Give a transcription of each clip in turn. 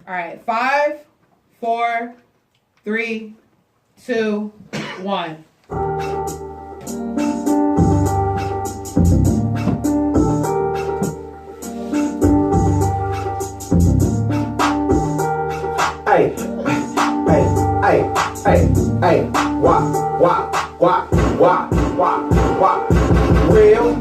All right. 5, 4, 3, 2, 1. Hey, wah. Well,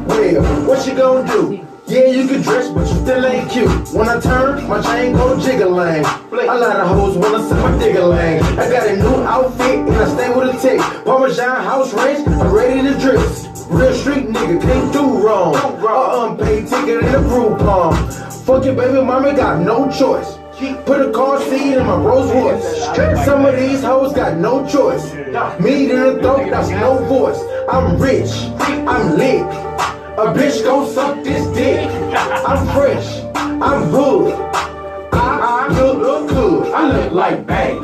what you gonna do? Yeah, you can dress, but you still ain't cute. When I turn, my chain go jiggling. A lot of hoes wanna see my diggling. I got a new outfit and I stay with a tick. Parmesan house ranch, I'm ready to dress. Real street nigga, can't do wrong. A unpaid ticket in a Groupon. Fuck your baby mama, got no choice. Put a car seat in my Rolls Royce. Some of these hoes got no choice. Me in the throat, that's no voice. I'm rich, I'm lit. A bitch gon' suck this dick. I'm fresh, I'm hood. I look good. I look like bang.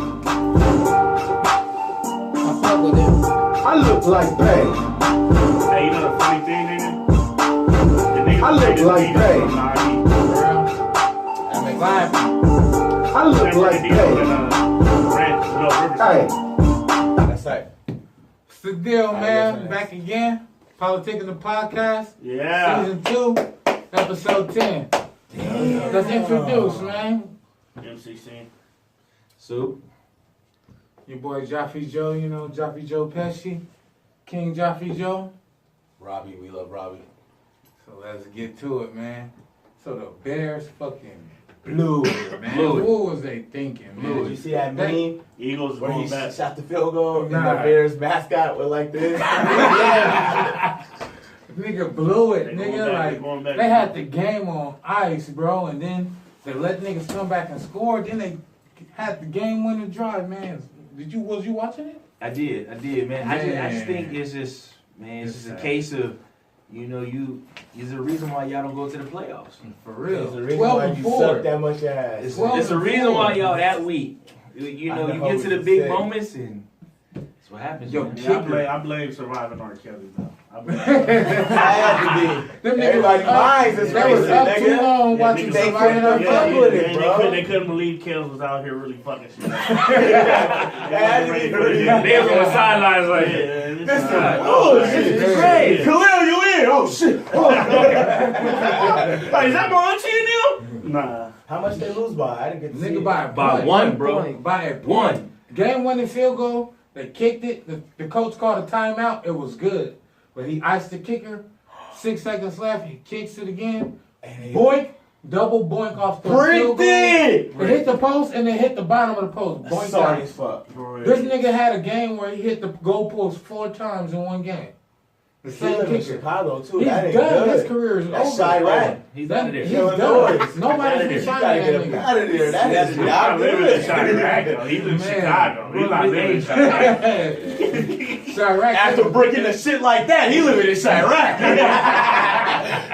I look like bang. Hey, you know the funny thing, nigga? I look like bang. I look like bang. Hey. That's right. What's the deal, man? Back again. Politiks the podcast. Yeah. Season 2, episode 10. Damn. Let's introduce, man. M16. Soup. Your boy Jaffe Joe, you know, Jaffe Joe Pesci. King Jaffe Joe. Robbie, we love Robbie. So let's get to it, man. So the Bears fucking blew it, man. Blew it. What was they thinking, man? Did you see that meme Eagles where going he back. shot the field goal and Nah. the Bears mascot went like this? Nigga blew it, They nigga. going back, they going Like back. they had the game on ice, bro, and then they let niggas come back and score. Then they had the game-winning drive, man. Was you watching it? I did, man. I just think it's just a case of, you know, is the reason why y'all don't go to the playoffs. For real. It's the reason 12 why and you 4. suck that much ass. It's the reason why y'all that weak. You know, you get to the big moments and that's what happens. Yo, Man. Yeah, I blame surviving R. Kelly, though. I blame I had to be. Everybody minds is They was up too nigga. long watching they Surviving couldn't R. fuck Kelly. with it, bro. They couldn't believe Kells was out here really fucking shit. That had to be pretty. They was on the sidelines like, This is this is great. Khalil, you in? Oh, shit. Like, is that my auntie in there? Nah. How much they lose by? I didn't get to see Nigga it. by a By point. one, bro. By a point. One. Game-winning field goal. They kicked it. The coach called a timeout. It was good. But he iced the kicker. 6 seconds left. He kicks it again. Boink. Double boink off the field goal. It hit the post and then hit the bottom of the post. Boink Sorry out. as fuck. This nigga had a game where he hit the goalpost 4 times in one game. The He same live in kicker. Chicago too. He's that ain't done. His good. career is That's over. Chirac. He's out of there. He's Illinois. done. Nobody's been You signing gotta that get him nigga. out of there. That is He's not not living in good. Chirac, though. He lives in Man. Chicago. He's not living in Chirac. Chirac. After breaking a shit like that, he living in Chirac.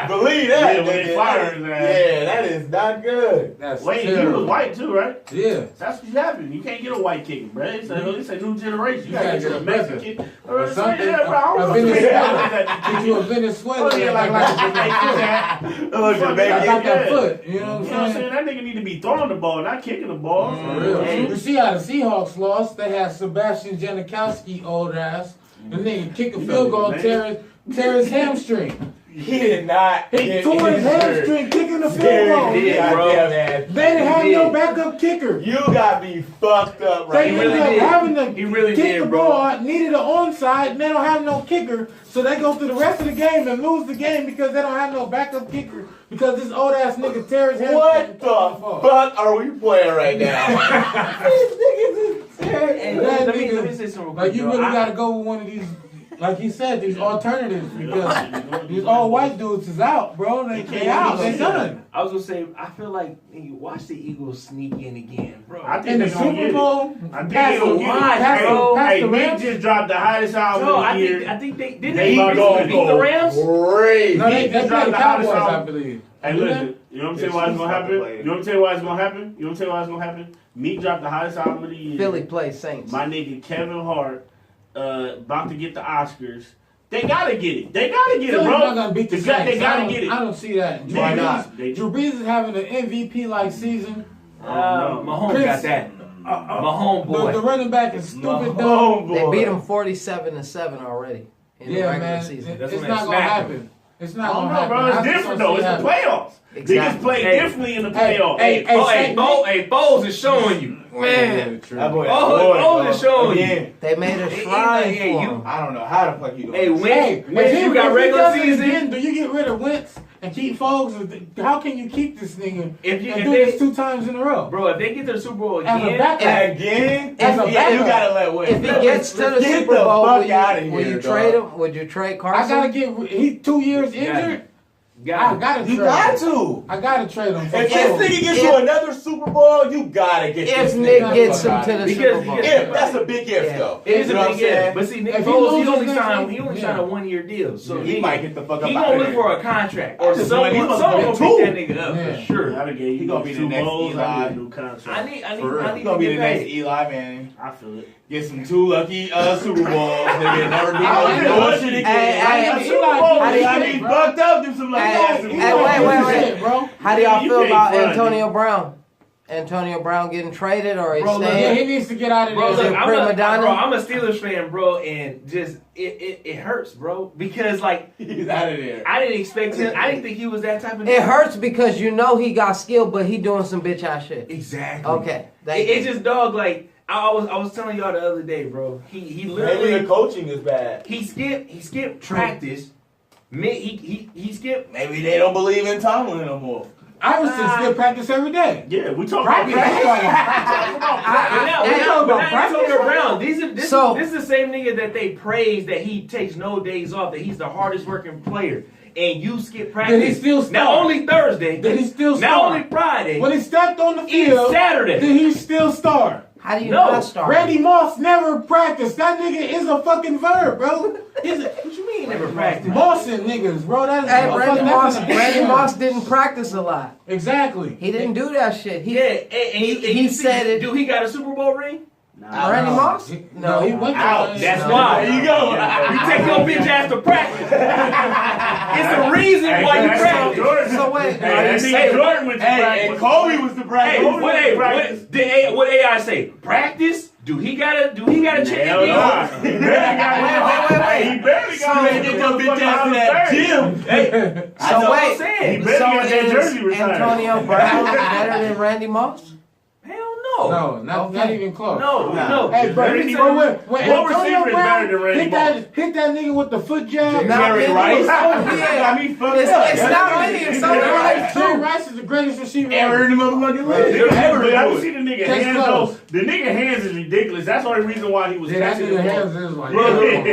Believe that. Yeah, when they nigga. fired his ass. Yeah, that is not good. That's Wait, he terrible. was white too, right? Yeah. That's what's happening. You can't get a white kicking, bro. It's a new generation. You gotta gotta get get a a brother. Mexican. Or something. Yeah, bro. I A don't know. Venezuelan. Get you a Venezuelan. Oh, yeah, like a Look, Fuck, baby. I got that yeah. foot. You know You know what what I'm I'm saying? saying? That nigga need to be throwing the ball, not kicking the ball. For real. You see how the Seahawks lost? They had Sebastian Janikowski, old ass. The nigga kick a field goal, tear his hamstring. He did not. He get tore his injured. hamstring kicking the field Very goal. good, nigga. goddamn ass. They didn't have no backup kicker. You got me fucked up right They now. ended up having to He really kick did, the bro. ball, needed an onside, and they don't have no kicker. So they go through the rest of the game and lose the game because they don't have no backup kicker. Because this old ass nigga tear his hamstring. What the fuck are we playing right now? These niggas is terrible. And that Let me nigga, say something real like quick, you bro. really gotta go with one of these, like he said, these alternatives because these all white dudes is out, bro. They out, they done. I was gonna say, I feel like nigga, watch the Eagles sneak in again, bro. I In think the they gonna get Super it. Bowl, I think pass they gonna the- get pass it. the- pass Hey, the Meek Rams. just dropped the hottest album No, of the I year. think they They did. about to Beat the Rams. No, Great. they just play the dropped the hottest Cowboys, I album. believe. Hey, listen. You know what I'm saying? Why it's gonna happen? You know what I'm saying? Why it's gonna happen? You know what I'm saying? Why it's gonna happen? Meek dropped the hottest album of the year. Philly plays Saints. My nigga Kevin Hart about to get the Oscars. They gotta get it. They gotta get it, Philly's bro. not gonna beat the They Saints. gotta get it. I don't see that. Why Drew not? Brees- Drew Brees is having an MVP like season. Mahomes got that. Mahomes boy. The running back is stupid dumb. Oh, boy. They beat him 47-7 already in the regular season. That's It's when not they gonna smacked happen. It's not I don't gonna know, happen. bro. It's I just different, don't though. see It's it the happen. playoffs. Exactly. Niggas play Hey. differently in the Hey, playoffs. hey, Foles is showing you. Man. That boy, Foles is showing you. again. They made a shrine Hey, for you- him. I don't know how the fuck you doing. Hey, Hey, Wentz, you got regular does it season. again, do you get rid of Wentz and keep Foles? How can you keep this nigga If you- and if do they- this 2 times in a row? Bro, if they get to the Super Bowl As a again, backup. Again? As a Yeah, backup. you gotta let Wentz. If he gets to the Let's get Super the Bowl, fuck will outta you, here, will you dog. trade him? Would you trade Carson? I gotta get. He 2 years injured. I gotta trade You got him. to. I gotta trade him. For If sure. this nigga gets you another Super Bowl, you gotta get If this Nick nigga gets fuck him outta to here. the Because- Super Bowl. because- If, that's a big if Yeah. though. It is You a know big what I'm saying? if. But see, Nick If he Foles, he loses only next signed week, a 1-year deal. So He might get the fuck up he out gonna of look there. for a contract or Just someone. he must Someone have gonna been pick that nigga up Yeah. for sure. I done gave you He gonna be the two next bowls. I Eli. need a new contract. I need For real. to He gonna be get the next paid. Eli, man. I feel it. Get some 2 lucky Super Bowls. Nigga never do I no was bullshit lucky. again. Hey, Like, hey, Super Bowl, how do you I think, be bro? fucked up. Do some like Hey, that. hey, wait. bro. How do y'all You feel can't about front, Antonio Brown? Antonio Brown getting traded or he Bro, look, Yeah, staying? he needs to get out of Bro, there. look, prima donna? I'm a Steelers fan, bro, and just it hurts, bro, because like He's out of there. I didn't expect him. I didn't think he was that type of. It hurts because you know he got skill, but he doing some bitch ass shit. Exactly. Okay, It just dog like I was telling y'all the other day, bro. He Maybe the literally coaching is bad. he skipped practice. He skipped. Maybe they don't believe in Tomlin no more. I was just good practice every day. Yeah, we talking Practice. about practice. Antonio Brown. This So- is the same nigga that they praise that he takes no days off, that he's the hardest working player. And you skip practice. Did he still start? Not only Thursday. Did he still Not start? only Friday. When he stepped on the It's field, Saturday. did he still start? How do you No, not start? Randy Moss never practiced. That nigga is a fucking verb, bro. He's a, What you mean he never practiced? Mossing niggas, bro. That is Hey, a Randy fucking Moss. that's an Randy addiction. Moss didn't practice a lot. Exactly. He didn't do that shit. Yeah, and he you said see, it. Do he got a Super Bowl ring? Randy Moss? No, he went Out. to That's No. why. There you go. You take your bitch ass to practice. It's the reason why you practice. So wait, Hey, are you that saying? nigga Jordan went to Hey, practice. and Kobe was the Hey, practice. what AI say? Practice? Do he gotta check Hell it nah. out? He barely got Wait. He barely got So- that Get your bitch ass to that gym. Hey, that's So what I'm wait. He saying. barely So got that is jersey retired. Antonio Brown better than Randy Moss? Hell no. No, not even close. No, Nah. no. Hey, bro, Randy when Moss- when what Antonio receiver is Brown better than Randy hit that nigga with the foot jab, Not Jerry many. Rice. Yeah. Got me fucked It's up. not many. It's only like Jerry two. Rice is the greatest receiver Ever ever. in the motherfucking league. Nigga, Ever but I do would it. see the nigga Case hands closed. though. The nigga hands is ridiculous. That's the only reason why he was Yeah, that catching nigga the hands ball. is like,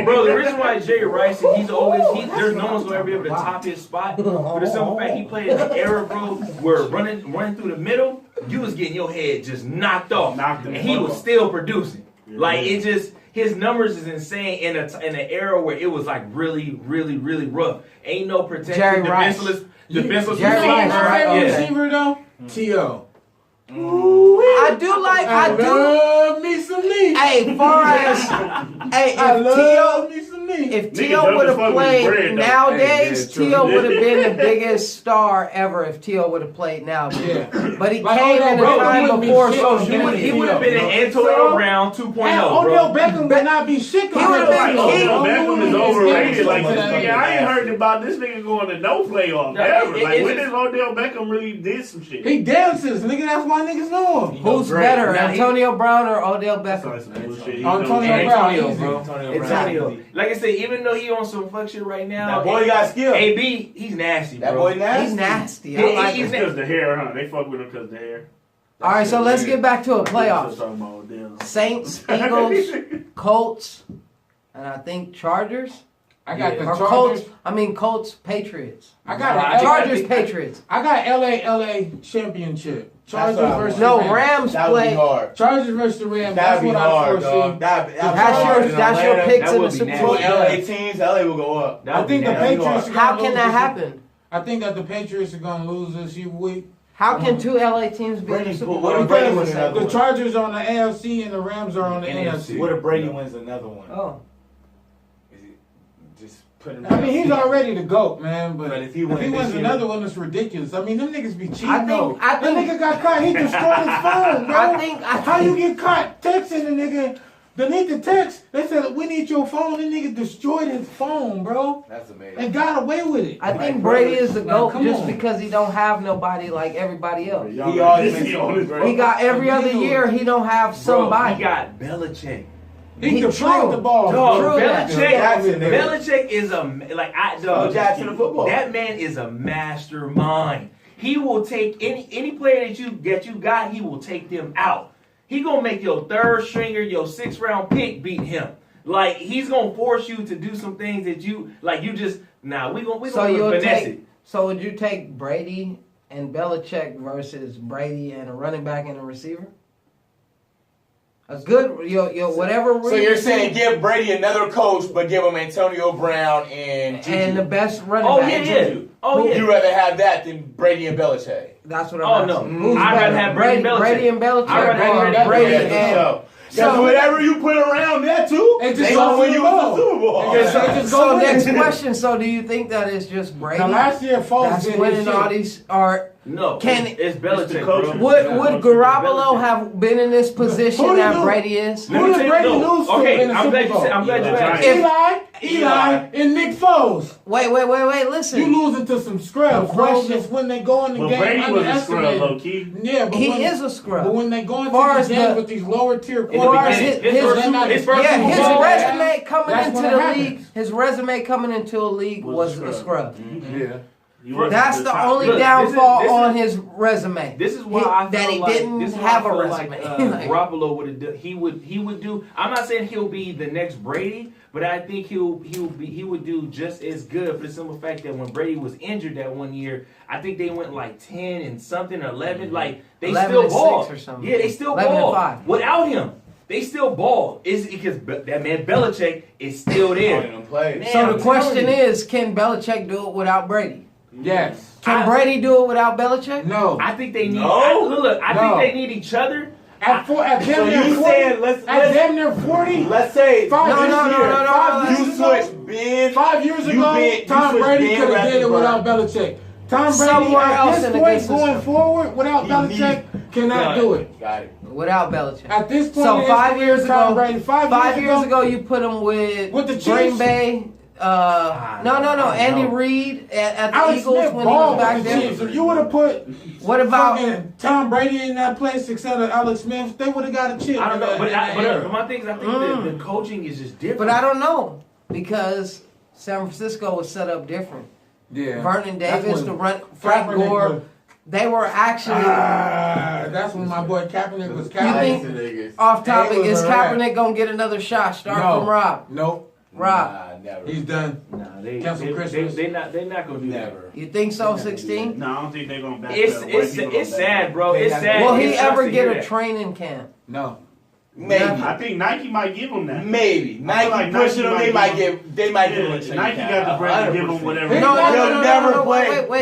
Bro, the reason why Jerry Rice, there's no one's gonna ever be able to top his spot. For the simple fact he played in the era, bro, where running through the middle, you was getting your head just knocked off, Knocked the and he fuck was off. still producing. Yeah. Like it just his numbers is insane in an era where it was like really, really, really rough. Ain't no protection, Jerry Rice. defenseless Jerry receiver. Rice, right? Yeah. receiver though? T.O. I do like. I do. love me some me. Hey, far as hey, I if love T.O. me some me. If Nigga T.O. dumb would as have fuck with his played bread, though. nowadays, Hey, yeah, true. T.O. would have been the biggest star ever if T.O. would have played nowadays. Yeah. But he Like, came Odell in the Beckham time wouldn't be before shit social on him. He media. would have been an Antonio Brown 2.0, Odell bro. Beckham would not be shit. He would've been king. Odell Beckham is overrated. Like this nigga, I ain't heard. heard about this nigga going to no playoff No, ever. it- Like it's when just- did Odell Beckham really did some shit? He dances, nigga. That's why niggas know him. Who's Great. better, Now, Antonio Brown or Odell That's Beckham? some bullshit. He Antonio knows- Brown, Antonio, easy. bro. Antonio Antonio. Like I said, even though he on some fuck shit right now, That boy got skill. AB, he's nasty, That bro. boy nasty. He's nasty. He- I like he's him. Because the hair, huh? They fuck with him because the hair. All right, so let's get back to a playoffs. Talking about Odell. Saints, Eagles, Colts, and I think Chargers. I got the Or Chargers. Colts, Patriots. I got Chargers, Patriots. I got LA championship. Chargers That's what I versus No, the Rams That would be play. hard. Chargers versus the Rams. That'd That's be what hard, I dog. foresee. That's That's your picks That in would the be Super nasty. Bowl. For LA teams, LA will go up. That I would think be the nasty. Patriots. are How gonna can lose that this- happen? I think that the Patriots are going to lose this week. How can two LA teams be in the Brady- Super what Bowl? if Brady Because wins another the one? Chargers are on the AFC and the Rams are on the NFC. NFC. What if Brady wins another one? Oh, Is it just I mean, he's already the GOAT, man. But if he if he wins wins this another one, it's ridiculous. I mean, them niggas be cheating. I think- That nigga got caught. He destroyed his phone, bro. How you get caught texting a nigga? They need the text. They said, we need your phone. The nigga destroyed his phone, bro. That's amazing. And got away with it. I think Brady is the GOAT come just on. because he don't have nobody like everybody else. He always makes He got every other year he don't have Bro, somebody. he got Belichick. He deployed the ball. Dog, True that. Belichick is dog. Jackson of football. That man is a mastermind. He will take any player that you got, he will take them out. He gonna make your third stringer, your 6th round pick beat him. Like he's gonna force you to do some things that you just we gonna finesse it. So would you take Brady and Belichick versus Brady and a running back and a receiver? A good, whatever. So you're saying give Brady another coach, but give him Antonio Brown and Juju. And the best running Oh back. yeah. You'd rather have that than Brady and Belichick. That's what Oh, I'm no. asking. Who's I'd rather better? have Brady and Belichick. Brady and Belichick. I'd rather have or Brady Brady and and. Because whatever you put around that too, It just they goes gonna win to you the the ball. Super Bowl. So next question. So do you think that it's just Brady Now, last year, Foles that's did winning his all shit. these? Or No, Can- it's Belichick, coach. bro. would Garoppolo have been in this position Who that do you- Brady is? Let Who me did tell you- Brady no. lose to Okay, in the I'm Super glad you Bowl? said. I'm glad you asked. Eli, and Nick Foles. Wait. Listen. You losing to some scrubs, The bro. question- Just when they go in the But game, Brady was a scrub, underestimated. low key. Yeah, but He when, is a scrub. But when they go into Far these as games the- with these lower tier In the Far as beginning, his- his first Yeah, his Super Bowl, resume coming That's into when the it league. happens. His resume coming into a league was a scrub. Yeah. He wasn't That's the top. only Look, downfall this is- on his resume. This is why I feel that he like, didn't this is why have I a feel resume. Like, Garoppolo would have done. He would do. I'm not saying he'll be the next Brady, but I think he would do just as good for the simple fact that when Brady was injured that one year, I think they went like 10 and something or 11. Like they 11 still and ball. 6 or something. Yeah, they still 11 and ball 5. without him. They still ball. Is because that man Belichick is still there. Play. Man, So I'm the question telling you. is, can Belichick do it without Brady? Yes. Can Brady do it without Belichick? No. I think they need. No. I No. think they need each other. At damn So near you 40, saying let's damn near 40, let's say 5 No, years no, no, ago, no, no, 5 no, years you ago, switch Ben. 5 years You ago, been- Tom you Brady switched could Ben have did it without Belichick. Tom Brady Somewhere at else this in the point good going system. forward without He Belichick cannot do it. Got it. Without Belichick. At this point, So in 5 his years career, Tom ago, Brady, 5 years ago, you put him with With the Green Chiefs? Bay. No. Andy Reid at the Alex Eagles Smith when he was balled back with the there. Chiefs. If you would have put What about? fucking Tom Brady in that place instead of Alex Smith, they would have got a chip. I don't know, in but that era. my thing is, I think the coaching is just different. But I don't know because San Francisco was set up different. Yeah. Vernon That's Davis, when the run, Frank Kaepernick Gore, was- they were actually That's when my boy Kaepernick was You think- Kaepernick. off topic. They was Is a wrap. Kaepernick gonna get another shot? Start No. from Rob. Nope. Rob, Never. He's done. Nah, they Cancel they Christmas. they not gonna do that. Never. you think so? 16. No, I don't think they're gonna back It's that. White it's people it's gonna back sad, bro. It's They sad. Will he It sucks ever to get hear a that. training camp? No. Maybe. that. I think Nike might give them that. Maybe. I feel Nike like pushing Nike them. They might might give give. They might give them a Yeah, training Nike camp. got the bread to give them 100%. whatever. He- No, He'll never play. Wait.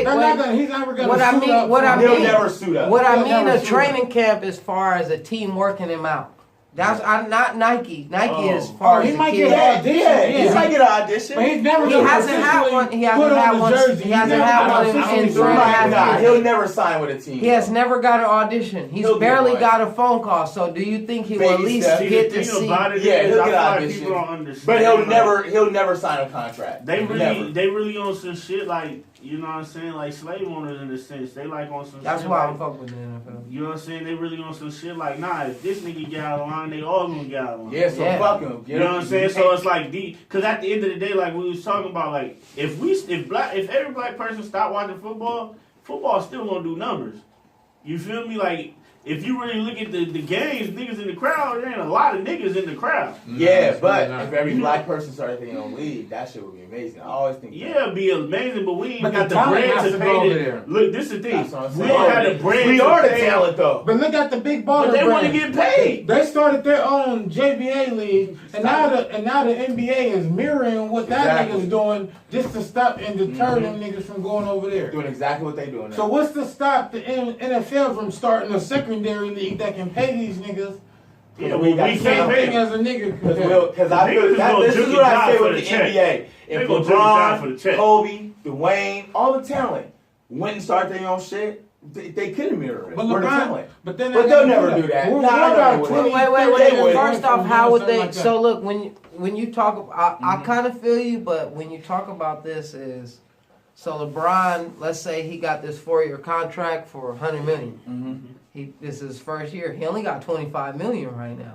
He's never gonna What I suit mean- up what for I him. He'll mean- never suit up. What I He'll mean, never a shoot training camp as far as a team working him out. That's not Nike. Nike as far he as might the get kid. an audition. Yeah, he Yeah. might get an audition. But he's never He gonna hasn't had officially one. He hasn't put on had the one. jersey. He hasn't He's had never one officially in He 3.5 might not. years. He'll never sign with a team. He has never got an audition. He's He'll get barely one. got a phone call. So do you think he will at Baby least steps. See, get the to thing see? about it Yeah, is, he'll I get feel an like audition. people don't understand. But he'll like, never sign a contract. They really, Never. they really on some shit like, you know what I'm saying, like slave owners in a sense. They like on some. That's shit why like, I'm fucking with the NFL. You know what I'm saying? They really on some shit like, nah, if this nigga get out of line, they all gonna get out of line. Yeah, so Yeah. fuck him. You know what I'm saying? So it's like because at the end of the day, like we was talking about, like if every black person stop watching football still gonna do numbers. You feel me? Like if you really look at the games, niggas in the crowd, there ain't a lot of niggas in the crowd. Yeah, but not. if every black person started thinking on league, that shit would be amazing. I always think. Yeah, it'd be amazing, but we ain't But got the the talent bread has to to go over pay there. Look, this is the thing. That's what I'm We saying. ain't got the bread. We to are the pay- talent though. But look at the big baller But they want to brand. get paid. They started their own JBA league, and now the NBA is mirroring what that Exactly. nigga's doing just to stop and deter them niggas from going over there. Doing exactly what they doing now. So what's to stop the NFL from starting a secondary league that can pay these niggas? Yeah, we we got can't Same pay thing them. as a nigga. Because I Niggas feel is gonna this is juke what and I say job with for the the check. NBA. They if gonna take time for the LeBron, check. Kobe, Dwayne, all the talent went and started their own shit, they could mirror it. But We're the LeBron, talent. but then But they'll never do that. We're Nah, I know about they wouldn't. 20, Wait. They would. First off, how would they? Like that. So look, when you talk, I kind of feel you, but when you talk about this, is so LeBron. Let's say he got this 4-year contract for $100 million. This is his first year. He only got $25 million right now.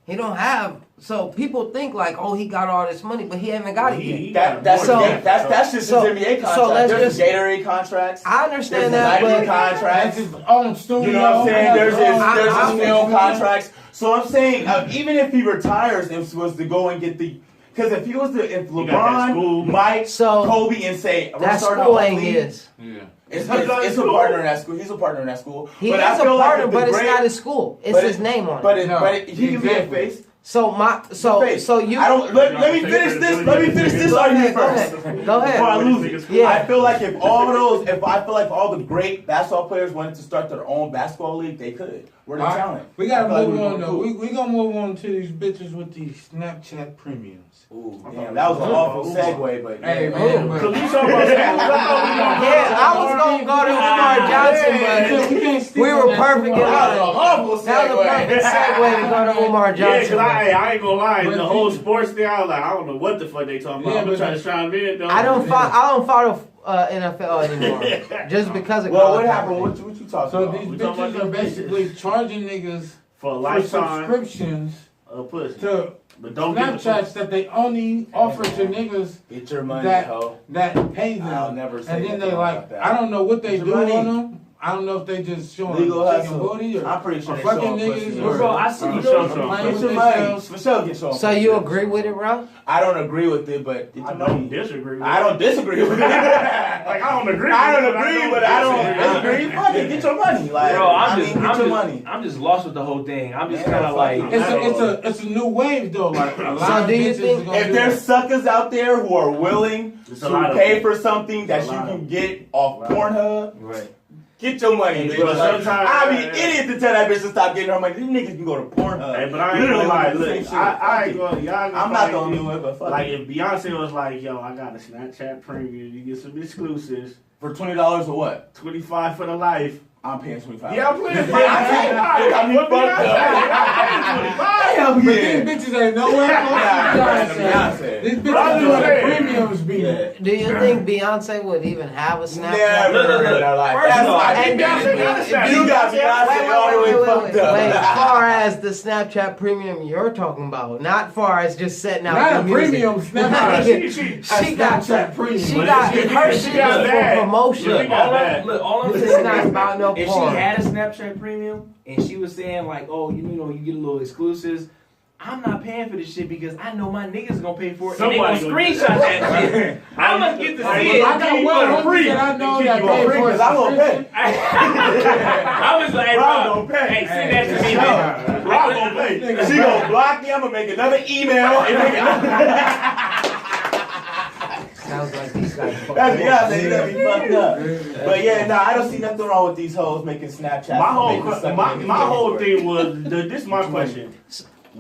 He don't have. So people think like, oh, he got all this money, but he haven't got it yet. That's just his so- NBA contract. so let's There's just- Gatorade contracts. I There's understand the that, Nike but contracts. That's his own studio. You know what I'm saying? There's I'm- his film contracts. So I'm saying, even if he retires, if was to go and get the, because if got that school. LeBron, Mike, So, Kobe, and say that start school our ain't league, his. Yeah. it's a partner in that school. He's a partner in that school. He But is I a feel like partner, if the but it's great- not his school. It's but his it- name on it. But No, he can be a exactly. face. So you. I don't. Let me finish this. Let me finish this argument first. Go Before I ahead. lose it. Yeah. I feel like if all the great basketball players wanted to start their own basketball league, they could. We're the All right, talent. we gotta I feel like move we're on doing though. cool. We gonna move on to these bitches with these Snapchat premiums. Ooh, damn, that was an awful segue, but Hey yeah. man, Cause but we talking about Yeah, I was gonna go to Umar Johnson, but we can't stick we on were that perfect too in much. That was a horrible that was a perfect segue. segue to go to Umar Yeah, Johnson. cause I ain't gonna lie, But the whole sports thing, I was like, I don't know what the fuck they talking about. Yeah, I'm gonna but try to chime in though. I don't follow NFL anymore just because of Well, college what happened? athletics. What you talking So about? these We talking bitches about are these basically charging niggas for a for lifetime subscriptions pussy. to But don't get the Snapchats that they only offer to niggas Get your money, that ho. that pay them. I'll never say And then nothing they like, about that. I don't know what they Get do your money. on them. I don't know if they just showing Legal chicken hustle. booty or I'm pretty sure or they fucking showing niggas pussy. or Bro, I see I'm you sure, know, sure. playing Get with your money. themselves. For sure, get your So you agree with it, bro? I don't agree with it, but I don't disagree with I don't disagree with it. Like I don't agree I don't with it, agree, but I don't disagree. Fuck it, get your money. Like, Bro, get your money. I'm just lost with the whole thing. I'm just Yeah, kind of like, fuck It's a new wave though. Like a lot So of do you bitches think- are gonna If do there's that. suckers out there who are willing It's a lot to of pay them. for something that It's a you lot can of get off Pornhub, right. get your money, bitch. But Like, sometimes- I'd be an idiot to tell that bitch to stop getting her money. These niggas can go to Pornhub. Hey, but I ain't Literally gonna lie. do the same Look, shit. I ain't gonna. Y'all gonna I'm not fight gonna me. do it, but fuck Like it. if Beyonce was like, "Yo, I got a Snapchat premium. You get some exclusives. For $20 or what? 25 for the life." I'm paying $25. Yeah, I'm playing. Yeah, I mean, fuck Damn, But yeah. these bitches ain't nowhere close to Beyonce. These bitches doing the premiums be. Yeah. Do you think Beyonce would even have a Snapchat? Never in our life. First That's of all, why and you got Beyonce all the way fucked up. Wait, far as the Snapchat premium you're talking about, not far as just setting out Not the a music. premium Snapchat. She got Snapchat premium. She got her shit got is for that. promotion. Look, All I'm It's saying not is, about no if she porn. had a Snapchat premium and she was saying like, oh, you know, you get a little exclusives, I'm not paying for this shit because I know my niggas gonna pay for it. Somebody and they gonna gonna screenshot that shit. I'm gonna get to see it. I got one homie that I know that You gonna paid free for because I'm gonna pay. I was like, hey, Rob Rob, gonna pay. hey, send that to me, man. Rob gonna pay. She gonna block me. I'm gonna make another email. And make another. Sounds like these guys. fucked That's up. Beyonce. You gotta be fucked up. But yeah, nah, I don't see nothing wrong with these hoes making Snapchats. My whole thing was this is my question.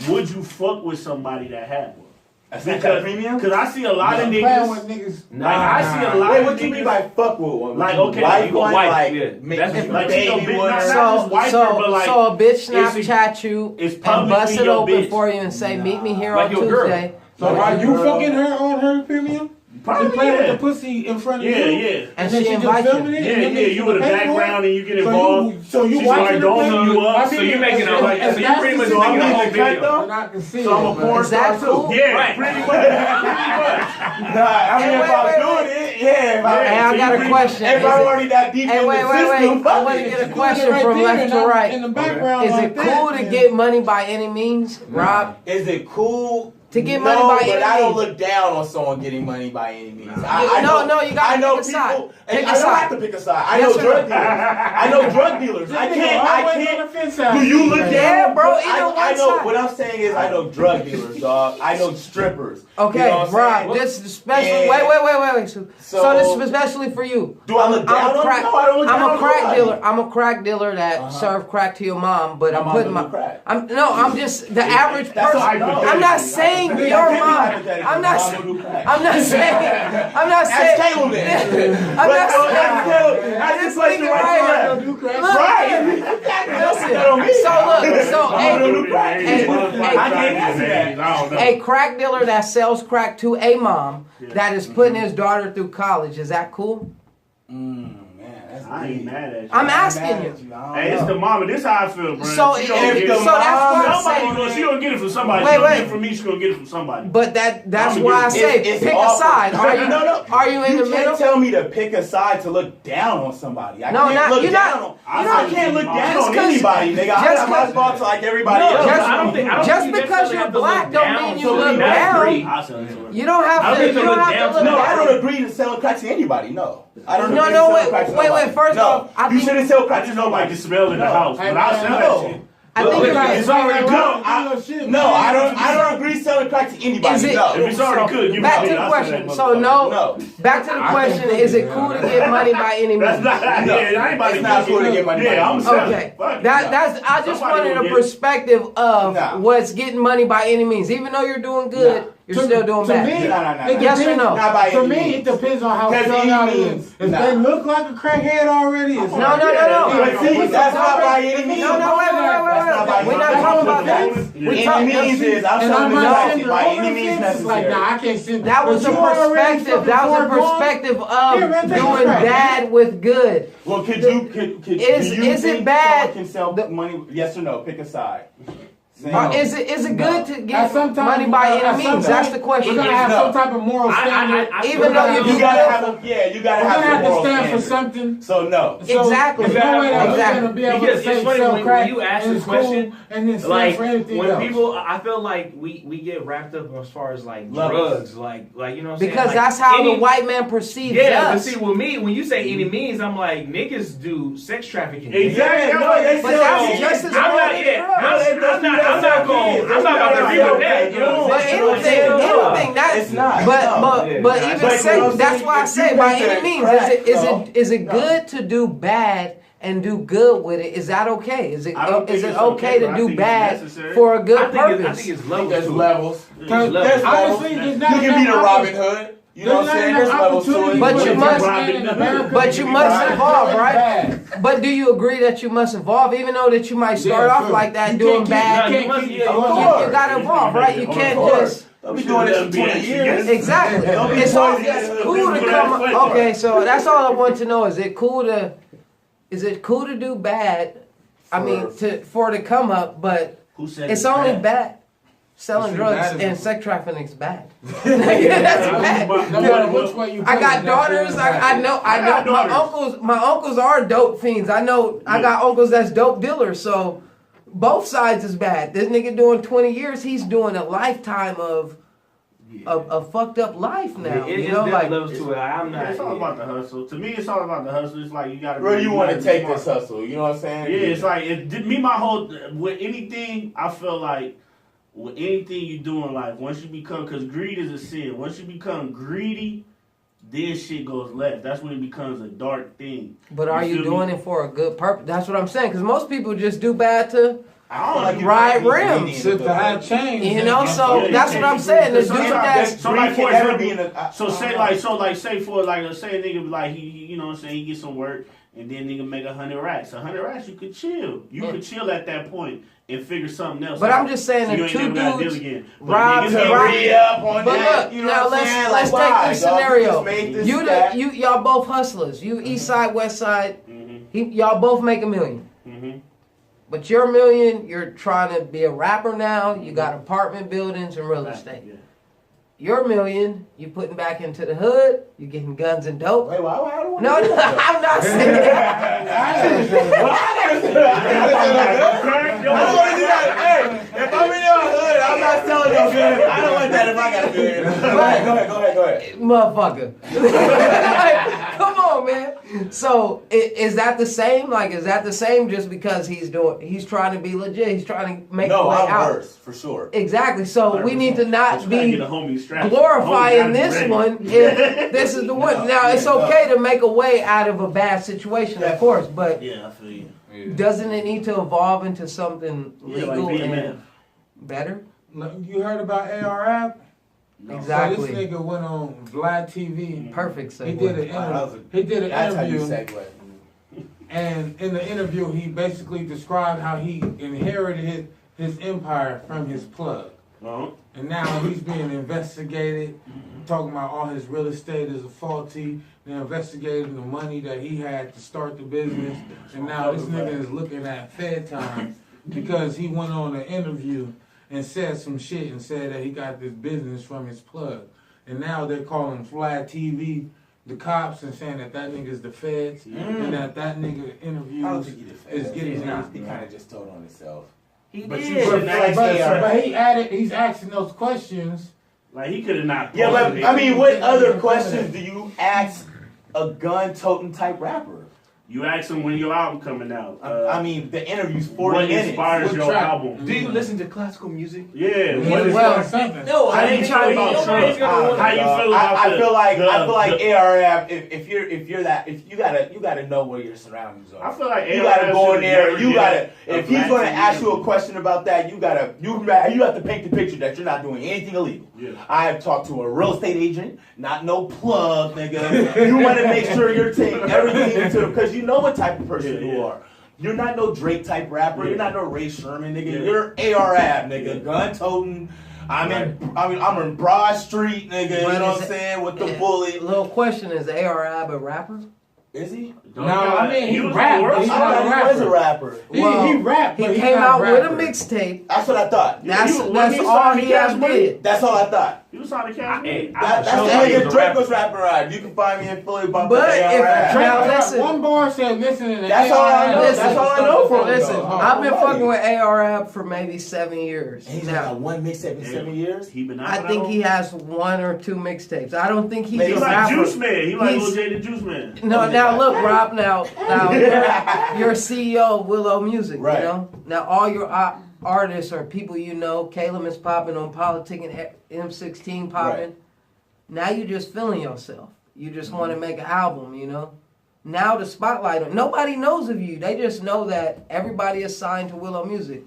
Would you fuck with somebody that had one? A Snapchat premium? Because I see a lot of Playing niggas. with niggas. Like I see a lot Wait, of what do you mean niggas. by fuck with one? Like, okay, wife you go one, wife, like, yeah. make That's you like, baby you know, bitch, one. not- So, wife so, her, but, like, so a bitch it's Snapchat you it's and publicly bust it your open bitch. for you and say, meet me here Like on your girl. Tuesday. So are you fucking her on her premium? Probably, She playing yeah. with the pussy in front of Yeah, you? yeah. And then she just invite you. filming it, Yeah, and then yeah, you in the pay for it? background and you get involved. So you She's watching like her doling play? you up. I So mean, you making as- a like, as so you fast pretty as much you making a can, whole cut video. though? and I can see So I'm a it, porn Is that star too. cool? Yeah, Right. pretty much. Pretty much. Nah, I mean, Hey, if wait, I'm wait, doing it, yeah. If Hey, I so got you a question. If Is I'm it- already that deep Hey, in wait, the wait, system, wait. I fuck want to it. get a Right question there from left and to I'm right. in the background Is like it cool that, to then- get money by any means, Rob? Is it cool? To get no, money by but any I don't means. look down on someone getting money by any means. No, you gotta I know pick a people, side. and Pick a I don't side. have to pick a side. I Yes know or drug no? dealers. I know drug dealers. I can't. Do you look down? Yeah, bro, either I one know. side. What I'm saying is, I know drug dealers, dog. I know strippers. Okay, You know what I'm Rob, saying? this is especially. And- Wait. So this is especially for you. Do I look down on crack. them? No, I don't look down I'm a on crack nobody. dealer. I'm a crack dealer that serve crack to your mom, but My I'm mom putting don't do crack. I'm just the average That's person. all I know. I'm not saying saying your mom. I'm not saying. I'm not saying. I'm not Ask saying. Caleb then. I'm not saying. Ask This this question nigga right right now. here. Look, Right. listen. A crack dealer that sells crack to a mom that is putting his daughter through college, is that cool? I ain't mad at you. I'm asking you. Hey, it's the mama. This how I feel, bro. So She if gonna get it. so, that's why I Somebody say. gonna, she gonna get it from somebody. Wait, She gonna wait. get it from me. She gonna get it from somebody. But that's I'ma why I give say It's pick a awful. side. Are you No. Are you in You the can't middle? tell me to pick a side to look down on somebody. I No, can't not- look you're down not- on. I can't look down Just on 'cause- anybody, nigga. I just got my 'cause- thoughts like everybody No, else. just- I don't think just you because necessarily you're have to look black don't down mean you to look agree. down. I'll sell it to her. You don't have I to. think You to don't look have down to to look No, I down. don't agree to selling crack to anybody. No, I don't. No, agree no, to wait, selling crack to wait, nobody. first no. off, I you think- shouldn't sell I crack to just don't like nobody. the smell in the house, but I'll sell that No. shit. I think Look, you It's already good. No, I don't agree selling crack to anybody. Is it- no. If it's already good, give me Back to money. the I'll question. sell that So motherfucker. no. Back to the question: is it cool to get money by any That's means? not. No. Yeah, anybody It's not can cool to get get money by Yeah, I'm any selling. Okay, Fuck it. that's. I just Somebody wanted will a get it. perspective of Nah. what's getting money by any means. Even though you're doing good, you're still doing to bad. me, No. it Yes or depends- no? Not by To any me, means. it depends on how Because strung any out it means, is. If nah. they look like a crackhead already, it's No, no, no, no. But see, that's not by any means. No, no, wait. That's not by We're not any talking means. about that. Yeah. We Any talk- means is I'm and I selling might this send crack her by over any the means fence. It's like, necessary. nah, I can't send That was but a you already perspective. fucking That was a far gone. perspective Here, of man, take doing this crack. bad with good. Well, could do you Is it think bad? someone can sell The- money? Yes or no? Pick a side. Is it good to get Sometimes- money by any means? sometimes That's the question. We're gonna have some type of moral standard. Even though You gotta have a, yeah, you gotta We're have gonna a have to moral stand for standard. something. So no. So Exactly. There's no way that we're Exactly. gonna be able Because to it's say funny sell when crack you ask and this it's cool question, and then stand like for anything when else. people, I feel like we get wrapped up as far as like Levels. drugs, like you know what I'm saying? Because Like, that's how any- the white man perceives Yeah, but us. see, with me, when you say any means, I'm like niggas do sex trafficking. Exactly. Yeah, no, they But sell that's kids. just as I'm bad not as yet. drugs. I'm not about to agree with that. You know what But I'm saying? anything that It's not. But No. but Yeah. but But even you say know what I'm that's saying? why I If say you by make any that means crack, is it good to do bad and do good with it? Is that okay? Is it I don't is think it it's okay okay, to but I do think it's bad necessary. for a I good think purpose? it's I think levels there's to it. levels. Because There's honestly, levels. there's not You can be the enough Robin Hood. You know what I'm saying? There's levels to it. But you for must- black men in America but to you be must bad. evolve, right? Bad. But do you agree that you must evolve, even though that you might start Yeah, off sure. like that You doing can't keep- bad? you You can't must- keep- yeah, Of you must- course. You gotta evolve, right? You can't Of course. just They'll be doing this for 20 years. exactly. Don't be It's all pointing at the cool to people come. that play Okay, so that's all I want to know. Is it cool to do bad? I mean, for the come up, but Who said it's only bad? bad. Selling It's drugs bad. and sex trafficking is bad. That's bad. No matter which way you I put got it, daughters. I know. got daughters. My uncles are dope fiends. I know. I got uncles that's dope dealers. So both sides is bad. This nigga doing 20 years. He's doing a lifetime of a fucked up life now. It You is know, like levels to it. I'm not. It's all about the hustle. To me, it's all about the hustle. It's like you gotta. Bro, you want to gotta be take smart. this hustle. You know what I'm saying? Yeah, it's like my whole with anything. I feel like with anything you do in life, once you become, because greed is a sin. Once you become greedy, then shit goes left. That's when it becomes a dark thing. But are you feel doing me? it for a good purpose? That's what I'm saying. Because most people just do bad to. I don't like you Ride can't be rims. greedy in Sit the to high business. chains. You know, so Yeah, you that's can't what I'm be saying. The greedy. dude Sometimes that's So like Greed for can never example, be in a- so I say don't like know. so like say for like say a nigga like he you know what I'm saying he get some work and then nigga make 100 racks. 100 racks you could chill. You could chill at that point and figure something else. But out. I'm just saying So that you ain't two never gotta dudes deal again. But rob- niggas To get rob- greedy. re-up on But that, look, you know now what I'm saying? let's Like, take why, this dog? You scenario. just made this You stack. y'all both hustlers. You East Side, West Side. Y'all both make $1 million. Mhm. But your $1 million, you're trying to be a rapper now. You got apartment buildings and real estate. Yeah. Your $1 million, you putting back into the hood. You getting guns and dope. Wait, why do I want No, to do that? I'm not saying I don't want to do that. Hey, if I'm in your hood, I'm not selling no good. I don't want that if I got a good. Go ahead. motherfucker. Like, come on, man. So is that the same? Like, is that the same? Just because he's trying to be legit. He's trying to make a No, way I'm out. worse, for sure. Exactly. So we need to But not you gotta be get a homie strapped. glorifying Homie gotta be this ready. one if this is the one. Now it's okay to make a way out of a bad situation, of course, but Yeah, I feel you. doesn't it need to evolve into something Yeah, legal like being a and man. better? You heard about Ar-Ab? Exactly. So this nigga went on VladTv. Perfect segue. He did an That's how you interview. segue. And in the interview, he basically described how he inherited his empire from his plug. And now he's being investigated, talking about all his real estate is faulty. They're investigating the money that he had to start the business. And now this nigga is looking at Fed time because he went on an interview and said some shit and said that he got this business from his plug. And now they're calling VladTv the cops and saying that nigga's the feds and that nigga interviews I don't think he the feds. is getting He kind of just told on himself. He But did. you shouldn't ask But he's asking those questions. Like he could have not. Yeah, but posted I it. mean, what other questions do you ask a gun-toting type rapper? You ask him when your album coming out. I mean, the interview's 40 what minutes. inspires What your track? album? Do you listen to classical music? Yeah. Well, What is something. No, How I you ain't feel trying about to Trump? How you feel about I feel like the- Ar-Ab. If you gotta know where your surroundings are. I feel like You gotta Ar-Ab go in should there. never You get gotta. a If he's Black gonna TV ask you a interview. question about that, you have to paint the picture that you're not doing anything illegal. Yeah. I have talked to a real estate agent, not no plug, nigga. You want to make sure you're taking everything into because you know what type of person Yeah, you yeah. are. You're not no Drake type rapper. Yeah. You're not no Ray Sherman, nigga. Yeah. You're Ar-Ab, nigga. Yeah. Gun toting. I'm in Broad Street, nigga. You But know what is I'm saying? With the Yeah. bully. Little question: is Ar-Ab a rapper? Is he? Don't No, got- I mean, he was rap, on World but he's I Star. not a thought he was a rapper. rapper. He rap, He but came not out a with a rapper. mixtape. That's what I thought. That's he was all signed he to Cash ever Money. did. That's all I thought. You was on the Cash Money. That's the nigga Drake was rapping right. You can find me in Philly about But the if Ar-Ab. Drake- Now, listen. one bar said, listen to the That's all I know. Listen, That's all I know from him. Listen, though. I've been Nobody. fucking with Ar-Ab for maybe 7 years. And he's Now, got one mixtape in 7 years. He been out I for think that he long? has 1 or 2 mixtapes. I don't think he's He He a like rapper. Juice Man. He like He's- OJ the Juice Man. No, now look, Rob. Now you're CEO of Willow Music. Right. You know. Now all your artists are people you know. Caleb is popping on Politiks and M16 popping. Right. Now you just feeling yourself. You just want to make an album. You know. Now the spotlight on nobody knows of you. They just know that everybody is signed to Willow Music.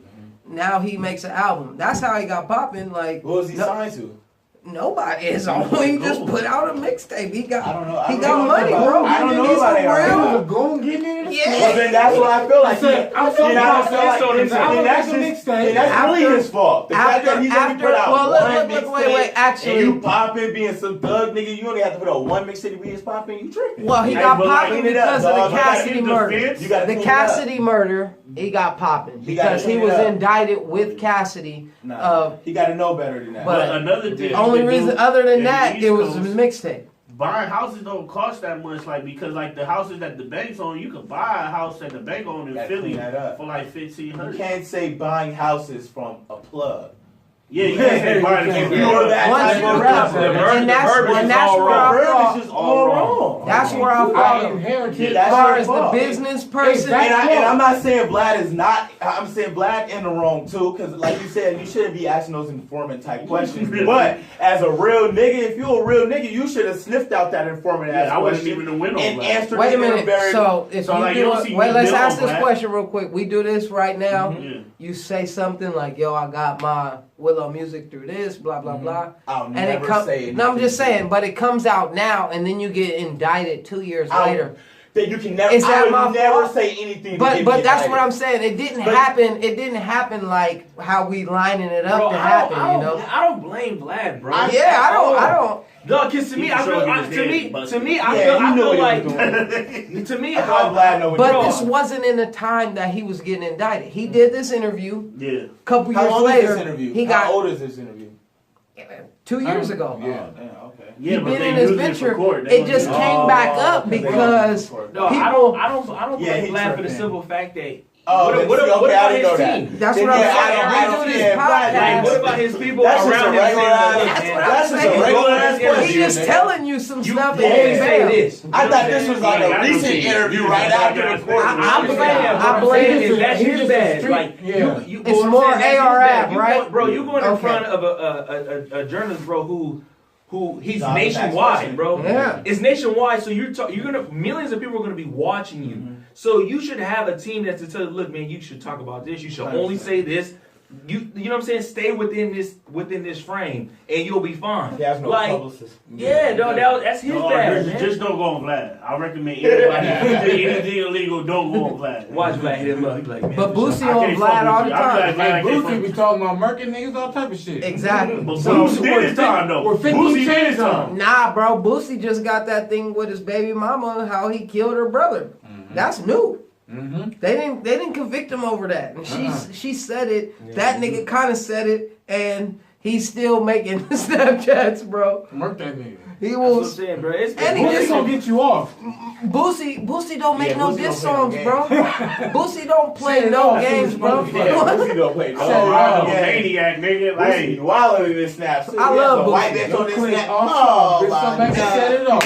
Now he makes an album. That's how he got popping. Like What was he signed to? nobody is on. He just put out a mixtape. He got. I don't know. I He don't got know money, about- bro. I don't know He's about for Ar-Ab. real. He was a goon getting in it? Yeah. Well, then that's what I feel like. I'm so Then I proud feel of like that. then I'm that's gonna just- mixtape. then that's really his fault. The fact that he's only put out well, one look, wait, mixtape actually, and you popping, being some thug nigga, you only have to put out one mixtape to be his popping. You tripping? well, he Hey, got but like, popping clean it up, because of dog. the You gotta Cassidy get the murder. fence. You gotta The clean it up. Cassidy murder, he got popping He gotta because he clean it was up. indicted with Cassidy. Nah, he got to know better than that. but- But another thing. Only you can reason do other than in the that, East it was a Coast, mixtape. buying houses don't cost that much, like because like the houses that the bank's on, you could buy a house that the bank on in Gotta Philly clean that up. for like You $1,500. can't say buying houses from a plug. Yeah, you can't say buying If it. you're that Once type you of rap, rapper, and that's verbiage is all where wrong. I verbiage thought. is all wrong. That's where I I thought. inherited That's As far your as the fault. business person, Exactly. And I'm not saying Vlad is not. I'm saying Vlad in the wrong too, because like you said, you shouldn't be asking those informant type questions. But as a real nigga, if you're a real nigga, you should have sniffed out that informant ass Yeah, I wasn't question even the winner. and answered wait a it in a minute. very. So if So, you like, do you don't it, see wait, me let's bill ask on this Black. question real quick. We do this right now. Yeah. You say something like, "Yo, I got my Willow Music through this, blah blah blah," I'll and it never comes. say No, I'm just anything. saying, but it comes out now, and then you get indicted 2 years later. That you can never. Is that I would my never fault? say anything. to But get but me that's indicted. what I'm saying. It didn't But- happen. It didn't happen like how we lining it up Bro, to I happen. don't, You know. I don't blame Vlad, bro. Yeah, I don't. No, cause to He me, can I show feel, you I, his to head me, busted. to me, I Yeah, feel, he I knew feel what he like, was doing. to me, I thought Vlad know what But he was this doing. wasn't in the time that he was getting indicted. He did this interview. Yeah. A couple How years long later, is this interview? he How got old is this interview? 2 years ago. Yeah. Okay. Yeah, He but been they in his used it venture. for court. They It don't just do came back up they don't because do it for- no, people. I don't Yeah, blame he Vlad for the tripping. simple fact that. Oh, what okay, about I didn't know his that. team? That's Then, what I'm yeah, saying. I We don't- do this yeah, podcast. Like, what about his people That's just around a him? regular ass. That's what I'm That's just a saying. regular ass He He question. just nigga. telling you some You stuff. only and say bam. this. I thought this was like Yeah, a recent interview right after the court. I blame is that's He's his just a bad. street- Like, yeah. you, It's what I'm more saying, that's his Ar-Ab, bad. You right? going- bro, you going in Okay. front of a journalist, bro, who he's Dog, that's nationwide, question. bro. Yeah. It's nationwide, so you're gonna millions of people are gonna be watching you. So you should have a team that's to tell you, look, man, you should talk about this. You should only say this. You know what I'm saying? Stay within this frame, and you'll be fine. He has no like, publicist. Yeah, dog, that's his bad, man. Just don't go on Vlad. I recommend anybody anything illegal, don't go on Vlad. Watch Vlad hit him up. He be like, man. But Boosie on Vlad all the time. Hey, Boosie be talking about murking niggas, all type of shit. Exactly. But Boosie did his time though. We're 50 Boosie did chains his time. Nah, bro. Boosie just got that thing with his baby mama, how he killed her brother. That's new. They didn't convict him over that, and she said it. That nigga kind of said it, and he's still making Snapchats, bro. Murk that nigga. He That's will. what I'm saying, bro. And he Boosie just gonna get you off. Boosie don't make Yeah, no Boosie diss don't play songs, no bro. Boosie don't play Shit, no no, games, bro. Yeah, Boosie don't play no. Oh, maniac, nigga. Boosie Like, wildin' in this snap. I love a white Boosie. bitch on this Click snap. off. Oh Bitch, come my back and set it off.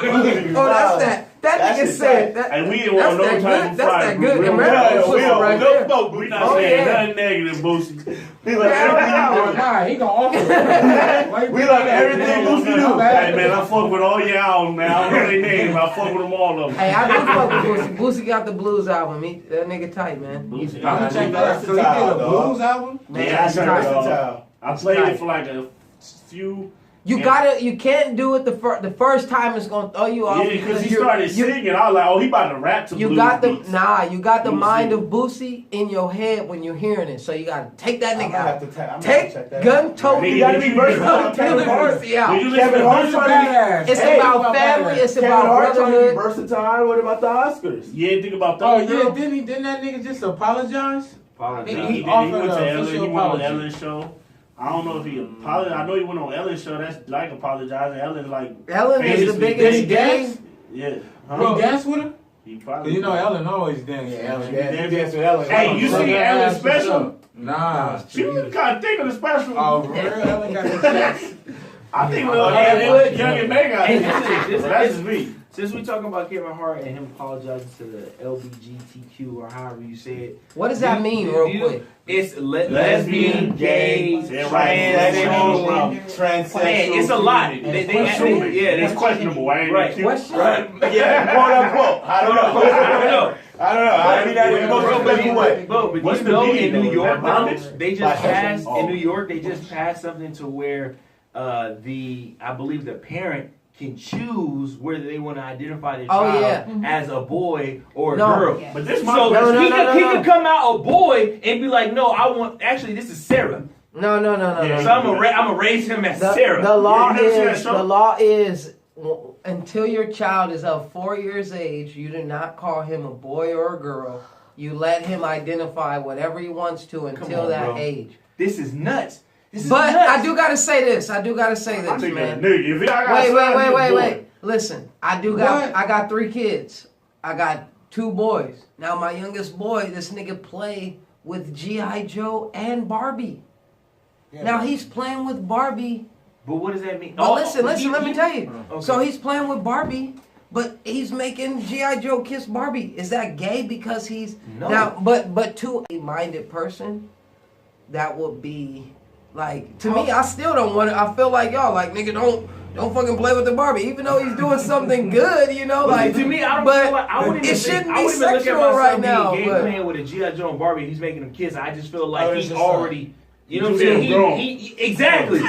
Oh, that's that. That That's nigga just said right. that. and we didn't want no That's that time good. to That's fry. that good We don't- American pussy don't- right no there. smoke. We not Oh, saying yeah. nothing negative, Boosie. We like Oh, nah, he gonna offer it. We like everything Boosie do. Hey man, I fuck with all your albums, man. I don't know their name. I fuck with them all of them. Hey, I do fuck with Boosie. Boosie got the blues album. That nigga tight, man. Boosie, I'm gonna check that out. So he did Versatile, a dog. blues album? Man, Yeah, that's I tight. heard Versatile. I played it for like a few. You can't do it the first time. It's gonna throw you off. Yeah, because he started singing. I was like, oh, he about to rap to You blues got beats. you got the Boosie. mind of Boosie in your head when you're hearing it. So you gotta take that I'm nigga gonna out. have to check Take that gun out. toe. Nigga, You gotta did be you- versatile. Kevin Horsey out. Did you listen Kevin to Hart's Boosie? trying to be Badass. It's Hey, about family. It's Kevin about Hart trying to be brotherhood. versatile. What about the Oscars? You didn't think about that? Oh, yeah, didn't that nigga just apologize? Apologize. He, He did. He offered went a to Ellen. official He went on apology. Ellen's show. I don't know if he apologized. I know he went on Ellen's show. That's like apologizing. Ellen like Ellen is the famously biggest big. gang. Yeah. Bro, he danced with her? He 'Cause probably. you know Ellen always dance. Ellen. Yeah, you dance with Ellen. Hey, you see Ellen's special? Nah. She was kind of thick on the special. Oh, for real? Ellen got the checks. I think Oh, little yeah, Young and Meg out Hey, there. this- That's just me. Since we talking about Kevin Hart and him apologizing to the LBGTQ or however you say it, What does that mean, real quick? It's lesbian, gay, Say it right. transsexual. Man, it's a lot. They It's that's questionable. I ain't Right. cute. Question? Yeah, quote unquote. I don't know. I don't know. I mean, that in the most respectful way. But What's you the know, meaning, in New though? York, Is that bondage? they just Like, passed oh. in New York. They just passed something to where I believe the parent can choose whether they want to identify their Oh, child yeah. as a boy or a No. girl. But this So my he could come out a boy and be like, no, I want. Actually, this is Sarah. No. Yeah. So I'm gonna raise him as Sarah. The law Yeah, you never seen that is show? the law is until your child is of 4 years age, you do not call him a boy or a girl. You let him identify whatever he wants to until on, that bro. age. This is nuts. This is But nuts. I do gotta say this. I think a Man. nigga. If I got a son, he a boy. Wait. Listen, I got 3 kids. I got 2 boys. Now my youngest boy, this nigga play with G.I. Joe and Barbie. Now he's playing with Barbie. But what does that mean? But listen, let me tell you. Okay. So he's playing with Barbie, but he's making G.I. Joe kiss Barbie. Is that gay because he's No. now but to a minded person, that would be like to me, I still don't want it. I feel like y'all like nigga don't fucking play with the Barbie, even though he's doing something good, you know. Like to me, I don't but feel like I wouldn't it even shouldn't think, be I wouldn't even sexual look at my right son now. being gay But playing with a G.I. Joe and Barbie. He's making them kiss. I just feel like Oh, he's it's just already. You know what I'm too saying? grown. He exactly.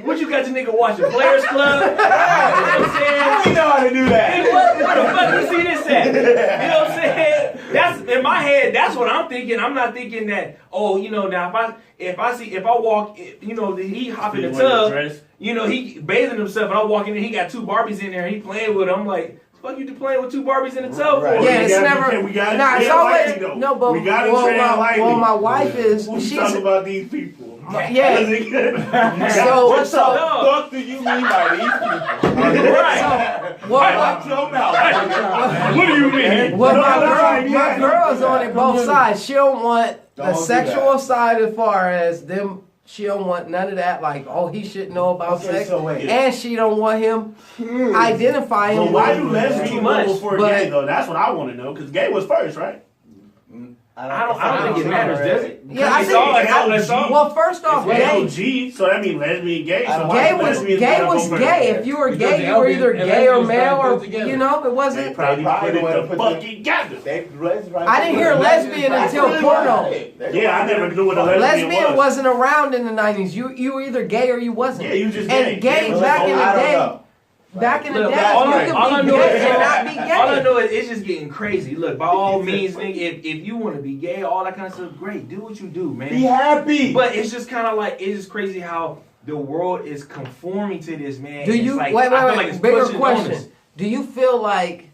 What you got your nigga watching? Players Club? You know what I'm saying? We know how to do Hey, that. what the fuck you see this at? You know what I'm saying? That's in my head. That's what I'm thinking. I'm not thinking that. Oh, you know, now if I walk, you know, he hop in the tub. You know, he bathing himself, and I walk in there. He got 2 Barbies in there. And he playing with them. I'm like, fuck you playing with 2 Barbies in the tub Right. for? yeah, it's We gotta- never. we gotta Nah, it's tread always lightly, though. no. But We gotta tread lightly. my wife is. We She's talk about these people. yeah. So What the so. fuck do you mean by these people? Right. Watch your mouth. What do you mean? Well, No, my girl's on it both sides. She don't want the Don't do sexual that. side as far as them. She don't want none of that. Like, oh, he should know about Okay, sex, so wait. and she don't want him identifying. But why do with- lesbian Too go much. before But- gay though? That's what I want to know. Because gay was first, right? I don't think it matters, does it? Yeah, I It's think. all it's all. Well, first off, gay. LG, so that means lesbian, gay. So Gay why was lesbians gay not was go gay. first? If you were Because gay, the you were either lesbians gay or and male, put or together. you know, it They wasn't. probably Probably put wanna it the put fuck the- together. I didn't hear lesbian until porno. Yeah, I never knew what a Lesbian was. wasn't around in the 90s. You were either gay or you wasn't. Yeah, you just And gay. gay Yeah, back in the I don't day. know. Back in the Look, day, all I you know could be is gay and not be all I gay. know is it's just getting crazy. Look, by all means, nigga, if you want to be gay, all that kind of stuff, great. Do what you do, man. Be happy. But it's just kind of like, it's just crazy how the world is conforming to this, man. Do It's you like, wait? I feel like Wait. it's Bigger pushing on us. question. Do you feel like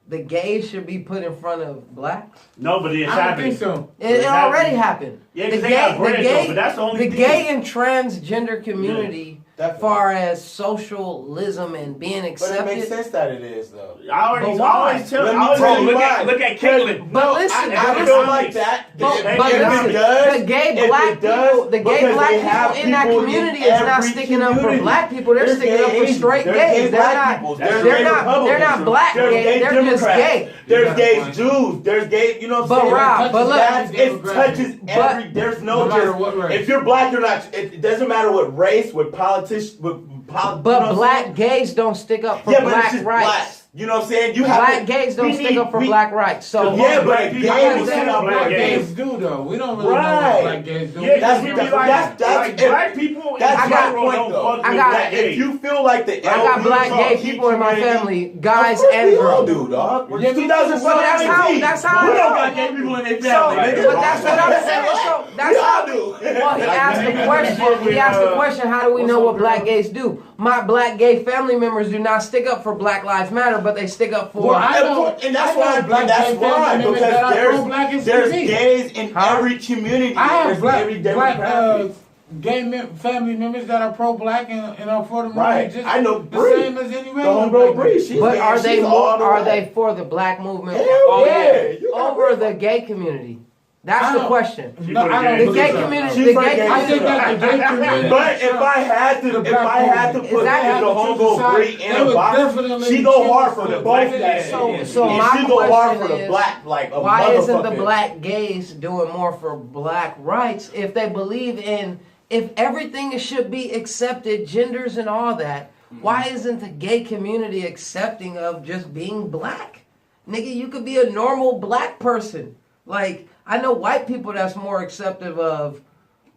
the gays should be put in front of blacks? No, but it's I don't happening. think so. It already happened. Yeah, because they got bread, though, but that's the only the thing. gay and transgender community, Definitely. far as socialism and being But it accepted. makes sense that it is, though. I always But why? tell Let I me always tell tell you you why. Look at Caitlyn. But listen, I but feel listen, like that. But If listen, it does, the gay if black it does, people, the gay because black they have people in that people community in is not every sticking up for community. black people. They're There's sticking gay up for Asians, straight there's gays. gay They're black not. people, They're there's gay not. They're not Republicans, black there's gay. gay They're just Democrats, gay. There's gay Right. Jews. There's gay. You know what I'm But saying? Rob, but look, It touches every. There's no matter just. what race. If you're black, you're not. It doesn't matter what race, what politician, But black gays don't stick up for Yeah, but it's black just rights. blacks. You know what I'm saying? You have Black to, gays don't we stick need- up for we- black rights. So Yeah, but black people gays will stand stand up up for black black gays. Gays do though. We don't really know Right. what black gays do. Yeah, That's- we be that's- like, that's- like if- black people. That's in my general point, don't though. fuck with I got- black If gays. you feel like the I got black gay LGBT people in my community- family, guys Of course and we all girls. do, dog. We're Yeah, 2017. So that's how we I don't know. got gay people in their So, family. nigga. but that's what I'm saying. So that's We all how. do. Well, he asked the question. He asked the question. How do we know what black gays do? My black gay family members do not stick up for Black Lives Matter, but they stick up for. Well, I know- And that's I know why. black That's gay why. family members that are Because pro-black as there's me. gays in Huh? every community. I have There's black every black demographic. gay family members that are pro-black and are for the movement. Right. Just I know the Bree. same as any The regular homegirl black Bree. person. She's But gay. are they She's all the are way. they for the black movement? Hell yeah. You got Over the gay community. That's I the don't- question. No, I don't The believe gay so. community. She's The for gay gay. I think community. that the gay community. But if I had to, The if black I had to movement. put Exactly. the homegirl Bree They in a would box, definitely she go hard for the choose both. both That. So And my she go hard question for the is, black, like a why isn't the motherfucker. black gays doing more for black rights if they believe in, if everything should be accepted, genders and all that, why isn't the gay community accepting of just being black? Nigga, you could be a normal black person. Like, I know white people that's more acceptive of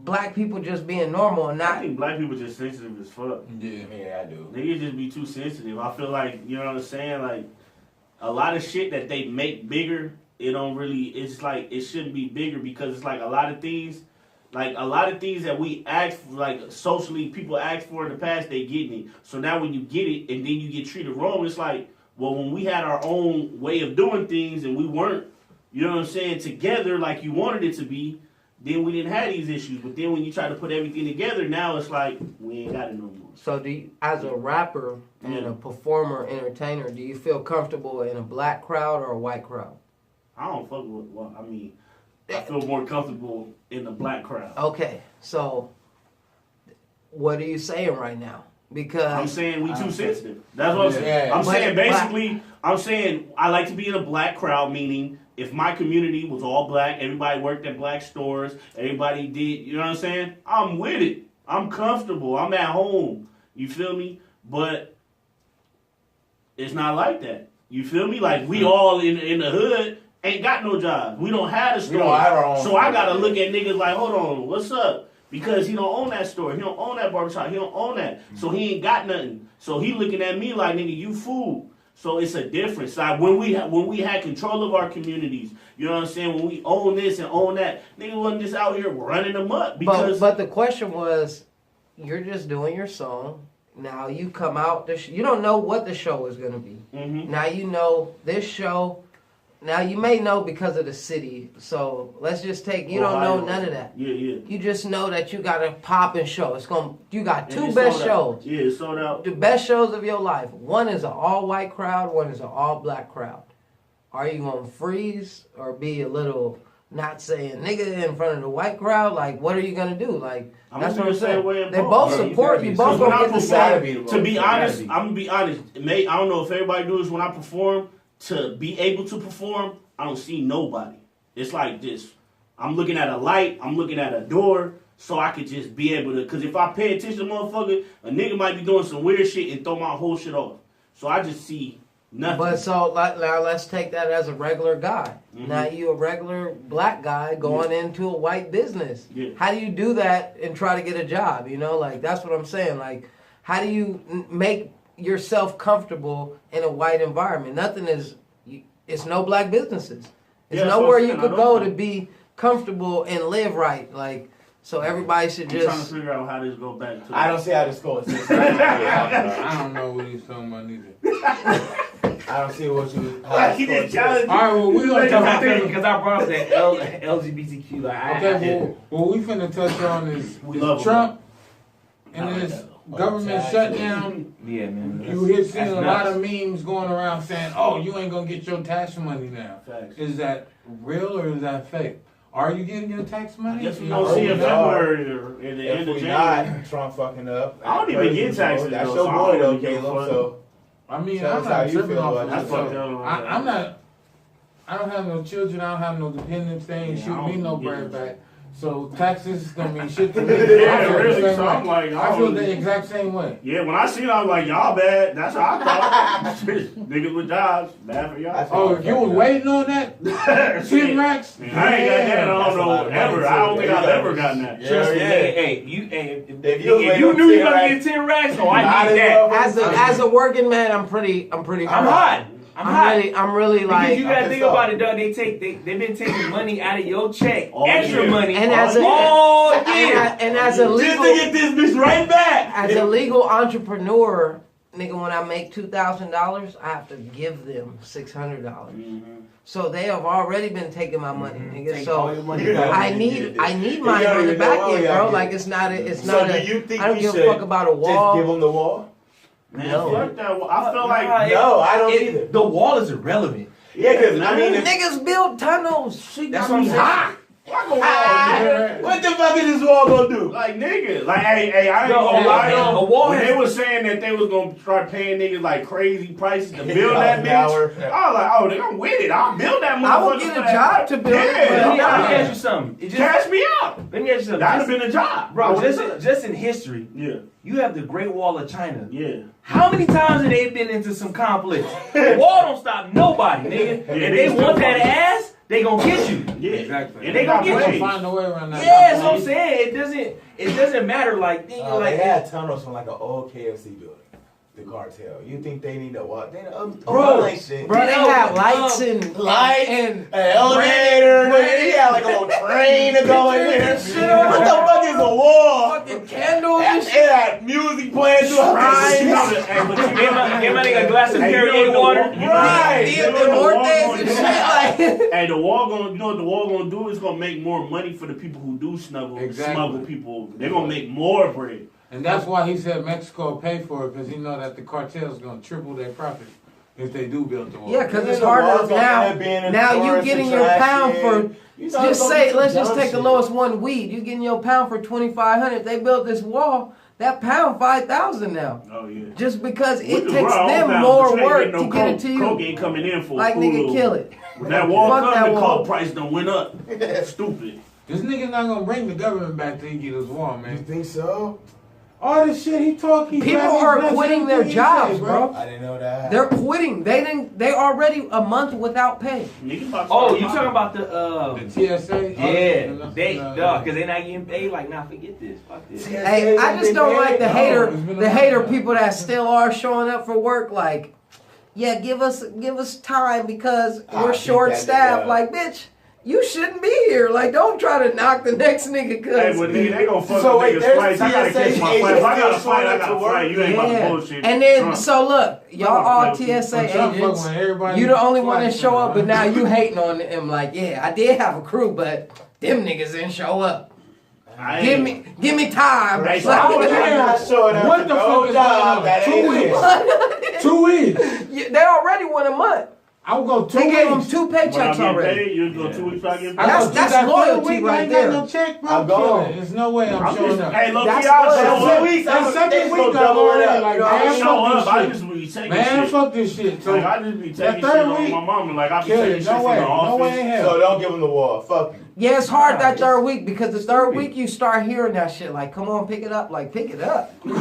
black people just being normal and I not. think black people just sensitive as fuck. Yeah, I do. Niggas just be too sensitive. I feel like, you know what I'm saying? Like, a lot of shit that they make bigger, it don't really, it's like, it shouldn't be bigger because it's like a lot of things that we ask for, like socially, people ask for in the past, they getting it. So now when you get it and then you get treated wrong, it's like, well, when we had our own way of doing things and we weren't, you know what I'm saying, together like you wanted it to be, then we didn't have these issues. But then when you try to put everything together, now it's like, we ain't got it no more. So, do you, as a rapper and a performer, entertainer, do you feel comfortable in a black crowd or a white crowd? I don't fuck with, well, I mean, I feel more comfortable in the black crowd. Okay, so what are you saying right now? Because I'm saying we too sensitive. That's what I'm saying. Yeah. I'm saying But- basically, I'm saying I like to be in a black crowd, meaning if my community was all black, everybody worked at black stores, everybody did, you know what I'm saying? I'm with it. I'm comfortable. I'm at home. You feel me? But it's not like that. You feel me? Like we all in the hood ain't got no jobs. We don't have a store. We don't have our own so I store. gotta look at niggas like, hold on, what's up? Because he don't own that store. He don't own that barbershop. He don't own that. So he ain't got nothing. So he looking at me like, nigga, you fool. So it's a difference. Like when we had control of our communities, you know what I'm saying? When we own this and own that, nigga wasn't just out here running them up because but the question was, you're just doing your song. Now you come out. You don't know what the show is gonna be. Mhm. Now you know this show. Now you may know because of the city. So let's just take. You don't know Ohio. none of that. Yeah, yeah. You just know that you got a popping show. It's gonna. You got And two it's best sold out. shows. Yeah, it's sold out. The best shows of your life. One is an all-white crowd. One is an all-black crowd. Are you gonna freeze or be a little not saying nigga in front of the white crowd? Like, what are you gonna do? Like, I'm that's gonna what I'm say saying. way in They both. both Yeah, you support gotta you. be- Both When gonna I get the perform, same. to be Gotta honest, be. I'm gonna be honest. I don't know if everybody do this when I perform. To be able to perform, I don't see nobody. it's like this. I'm looking at a light, I'm looking at a door, so I could just be able to, because if I pay attention to motherfucker, a nigga might be doing some weird shit and throw my whole shit off. So I just see nothing. But so now let's take that as a regular guy. Mhm. Now you a regular black guy going into a white business. Yeah. How do you do that and try to get a job? You know, like that's what I'm saying. Like, how do you make yourself comfortable in a white environment? Nothing is. It's no black businesses. It's Yeah, that's nowhere what I'm you saying. could I go don't to be comfortable and live right. Like, so everybody should I'm trying to just. figure out how this go back to. I don't see how this goes. I don't know what he's talking about either. I don't see what you. Like, he just challenged All right, well, we gonna talk about Because I brought up that LGBTQ. Like, Okay, well, we finna touch on is We love Trump I and like his that. government shutdown. yeah, man. You hear seeing that's a lot nuts. of memes going around saying, "Oh, you ain't gonna get your tax money now." Facts. Is that real or is that fake? Are you getting your tax I money? guess we No, gonna see in we are. February or in the If end of we January. not, Trump fucking up. I don't even get taxes, That's though, your so I boy don't though, really give a Caleb. fuck. So I mean, Tell I'm us how not you tripping feel off about of That's this. fucked So, up. I'm not. I don't have no children. I don't have no dependents. They ain't Yeah, I shooting me don't no get bread it. back. So taxes don't mean shit to me. Yeah, I feel the really. same So way. I'm like, I feel oh. the exact same way. Yeah, when I seen it, I was like, y'all bad. That's how I thought. Niggas with jobs, bad for y'all. Oh, you was waiting on that 10 racks? Man, I ain't got that. I That's don't a lot know of ever. money, I don't too. think I've ever gotten that. Yeah. Trust me, yeah. hey, If you if you wait knew on you were 10 gonna racks, get 10 racks, oh, I might need as that. well. As a working man, I'm pretty I'm hurt. hot. I'm hot. I'm really Because like. you gotta I'm think pissed about off. it, Doug. They've been taking money out of your check, All extra year. money, And as a- all year. And as a just legal, to get this bitch right back. as a legal entrepreneur, nigga, when I make $2,000, I have to give them $600. Mhm. So they have already been taking my money, nigga. Take all So your money. Yeah. I need You money don't on the even know back what end, y'all bro. get. Like it's not a. So do you think I don't we give a should fuck about a just give wall. them the wall? Man, No. fuck that. I feel like. Nah, No, I don't either. The wall is irrelevant. Yeah, because I mean, if, Niggas build tunnels. Shit That's got what I'm me saying. hot. Fuck a wall, nigga. what the fuck is this wall gonna do? Like nigga, like hey, I ain't Yo, gonna lie a though. wall When has- they was saying that they was gonna start paying niggas like crazy prices to build Yeah, that an bitch, hour. I was like, oh, they gonna win it. I'll build that motherfucker. I would get for a that job price. to build it, Yeah, but Let me yeah. ask you something. It just, Cash me out. let me ask you something. That'd have Just- been a job, Bro, Would've done. just in history, Yeah, you have the Great Wall of China. yeah. How many times have they been into some conflicts? The wall don't stop nobody, nigga. Yeah, If they they still want that fight. ass, they gonna get you. Yeah, Exactly. And they got They gonna We'll ways. find a way around that. Yeah, that's what I'm saying. It doesn't matter. Like, nigga, They like had tunnels from like an old KFC building. The cartel. You think they need to walk? They Bro, like shit. Bro, they have lights and Lights and an elevator. They had like a little train to go in there. What the fuck is a wall? fucking candles and It shit. had music playing through Hey, the but you give my nigga a glass of Hey, you know Perrier what the water. wall- you know- Right. you know The what the wall Nortes gonna and do? shit. Like, Hey, the wall gonna, you know what the wall gonna do? It's gonna make more money for the people who do smuggle Exactly. people. They're gonna make more bread. And that's why he said Mexico will pay for it, because he know that the cartel's going to triple their profit if they do build the wall. yeah, because it's The wall's harder gonna now. end up being a Now you tourist getting your pound for. attraction. You know, Just it's say, gonna let's be just some take the shit. lowest one weed. You getting your pound for $2,500. If they built this wall, that pound $5,000 now. Oh yeah. Just because With it the takes raw them pound, more but you ain't work getting no to get it coke. to you. Coke ain't coming in for Like a nigga, fool. kill it. When that wall Fuck come, that the wall. coke price done went up. Stupid. This nigga not going to bring the government back till he get his wall, You man. think so? All this shit he talking. People are quitting their jobs, bro. I didn't know that. They're quitting. They already a month without pay. Nigga about to Oh, start you talking buying. about the The TSA? yeah, because they not getting paid. Like, nah, forget this. Fuck this. Hey, I just don't like the it's been a hater while. people that still are showing up for work. Like, yeah, give us time because I we're think short that staffed. nigga- Like, bitch, you shouldn't be here. Like, don't try to knock the next nigga. Hey, Cause but nigga, they gonna fuck So up wait, niggas' there's flights. I gotta TSA catch my agents flight. If I gotta still fight, I showing up gotta to work? fight. You ain't about to yeah. bullshit. And then Trump. so look, y'all all TSA Trump agents. fucking with everybody. You the only one that flights, show up, but man. now you hating on them. Like, yeah, I did have a crew, but them niggas didn't show up. I Give ain't- me time. Hey, Like, so how would you not showing up What to the no fuck is job going on? that 2 ain't weeks. it. 2 weeks. Yeah, they already went a month. I would go 2 They gave him weeks. 2 When I paychecks get already. paid, you go 2 weeks before I get paid. That's that loyalty week, right I ain't there. got no check, bro. I'm gone. There's no way I'm I'm showing just, up. hey, look, That's y'all what- show That up. weeks, That second they week, gonna I'm double it already up. like, You know, man, I show up, fuck I this just be taking shit. Man, shit. fuck this shit. So, Like, I just be that taking third shit on week, my mama. Like, I be kill taking it. shit No from way. the No office. way in hell. So don't give them the wall. Fuck you. Yeah, it's hard that third week because the third week you start hearing that shit like, come on, pick it up. Like, pick it up. What?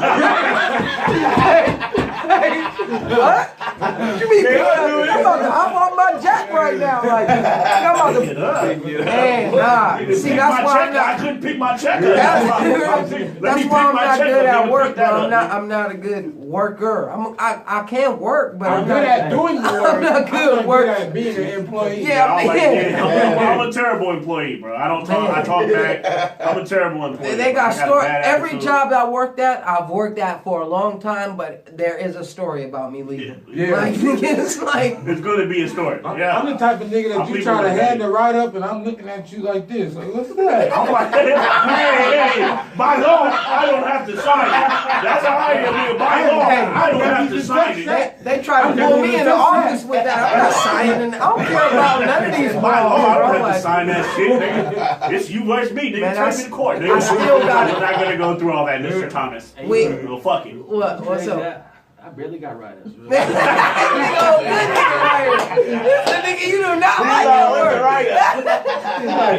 You mean pick it up? I'm on my jack right now. Like, I'm on Pick it the. up. Man, nah. See, Pick that's my why I'm check. I not. couldn't pick my check up. That's, Let me that's pick why I'm my not check good up, at nigga. work, Pick bro. that up, I'm not a good worker. I can work, but I'm good at doing the work. I'm not good at work. at being an employee. Yeah, I'm, like, man. I'm a terrible employee, bro. I don't talk. I talk back. I'm a terrible employee. They got bro. I a story. bad Every attitude. job I worked at, I've worked at for a long time, but there is a story about me leaving. Yeah. Like, it's like, It's gonna be a story. Yeah. I'm the type of nigga that I'm you leaving try to with hand that. the write up and I'm looking at you like this. Like, what's that? I'm like, hey, by law, I don't have to sign it. That's how I am, nigga. By law, I don't have to sign it. they try to pull me in the office with that. I'm not signing. I don't care about none of these By law, I don't balls, have bro. to sign that shit, nigga. It's you versus me, nigga. Man, Take me to court, nigga. I still got it. We're not gonna go through all that, Mr. Thomas. Wait. Well, fuck it. What's up? I barely got writers. Yo, good nigga right here. This the nigga you do not like at work.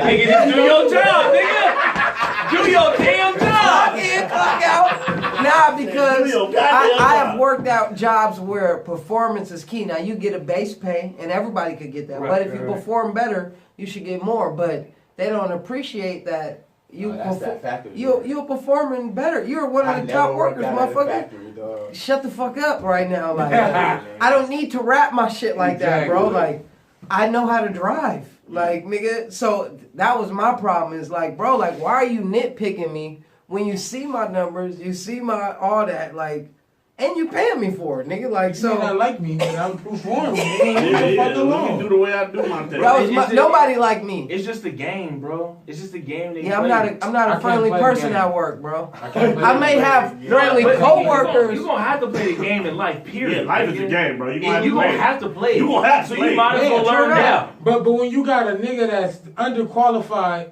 Nigga, just do your job, nigga. Do your damn Clock job. in, clock out. Nah, because Do your goddamn I have job. worked out jobs where performance is key. Now you get a base pay, and everybody could get that. Right, but if you right. perform better, you should get more. But they don't appreciate that you That's that factory. you're performing better. You're one of the top workers, motherfucker. Shut the fuck up right now. Like I don't need to rap my shit like that, bro. Like I know how to drive. Like nigga, so that was my problem. Is like, bro, like why are you nitpicking me when you see my numbers, you see my all that, like, and you paying me for it, nigga. Like You may not so. like me, but I'm performing. Let me do the way I do my thing. Bro, It's a- nobody like me. It's just a game, bro. It's just a game. That Yeah, I'm you not play. a, I'm not I a can't friendly play the person game. at work, bro. can't I may have friendly But coworkers. You're gonna have to play the game in life, period. Yeah, life is a game, bro. You gonna have You to gonna play. have to play. You gonna have to So play. you might as Yeah, well true learn enough. now. But when you got a nigga that's underqualified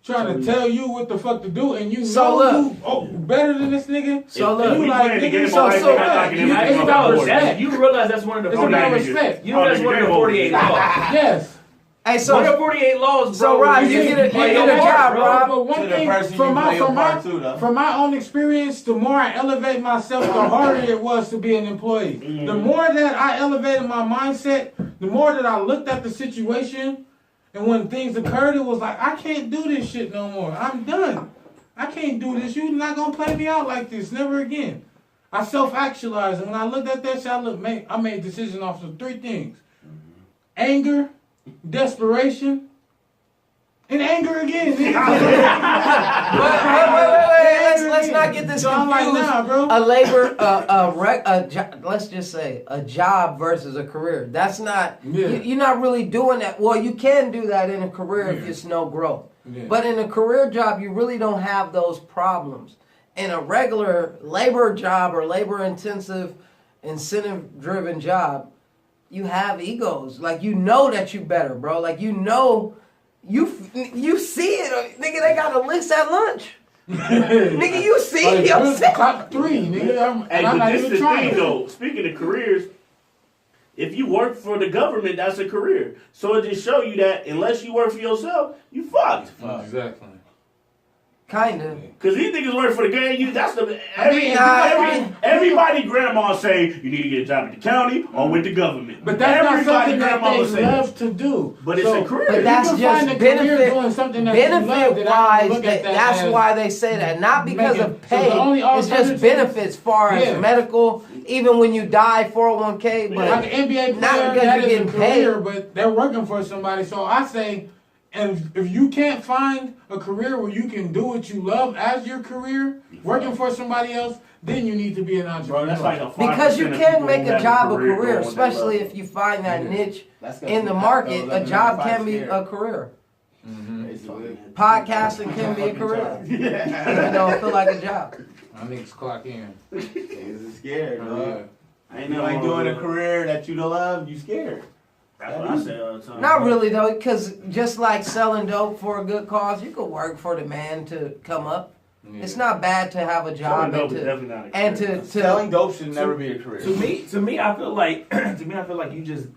trying to tell you what the fuck to do, and you So know look. you better than this nigga, So If look, we you playing like, the game nigga, of so- life, so- we're not knocking you- him out it's of about the board. respect. You realize that's one of the It's 48 about nigga. respect. You know that's one of the 48 laws. Yes. Hey, One so of the 48 laws, bro. So, Rob, is you get a- play you your get a part, job, bro. Rob. But one To the thing, person from you my, play your from, part my, to, though. from my own experience, the more I elevate myself, the harder it was to be an employee. The more that I elevated my mindset, the more that I looked at the situation, and when things occurred, it was like, I can't do this shit no more. I'm done. I can't do this. You're not going to play me out like this. Never again. I self-actualized, and when I looked at that shit, I made decisions off of 3 things. Anger, desperation, and anger again. wait. Let's not get this So I'm like, confused. nah, bro. A labor, let's just say a job versus a career. That's not. Yeah. You're not really doing that. Well, you can do that in a career if it's no growth. Yeah. But in a career job, you really don't have those problems. In a regular labor job or labor-intensive, incentive-driven job, you have egos. Like you know that you better, bro. Like you know, you see it, nigga. They got a list at lunch. Nigga, you see Like, yourself. top 3, nigga. Hey, I'm but not this even the trying. thing though. Speaking of careers, if you work for the government, that's a career. So it just show you that unless you work for yourself, you fucked. Exactly. Kinda. Cause these niggas work for the game. That's the everybody grandma say you need to get a job at the county or with the government. But that's not everybody something that grandma they say love to do. But it's a career. But that's you can just find a career benefit. doing something that you love, Benefit then I wise, look at that that's as why they say that. Not because making- of so the pay. only It's just alternative- benefits, far Yeah. as medical. Even when you die, 401k. But like an NBA not player, because that you're is a getting career, paid. but they're working for somebody. So I say, and if you can't find a career where you can do what you love as your career, working for somebody else, then you need to be an entrepreneur. Bro, that's like a 5% because you of can people make who a have job a career career, going what they especially love. if you find that niche That's 'cause in the we market. have A those job 11 can be scared. a career. Basically. Podcasting can be a career. You know, feel like a job. My niggas clock in. Niggas is scared, Oh, dog. yeah. I You ain't doing a career that you don't love, you scared. That's what I say all the time. Not really though, because just like selling dope for a good cause, you could work for the man to come up. Yeah. It's not bad to have a job Selling dope is definitely not a and career. to Selling dope should never be a career. To me, I feel like you just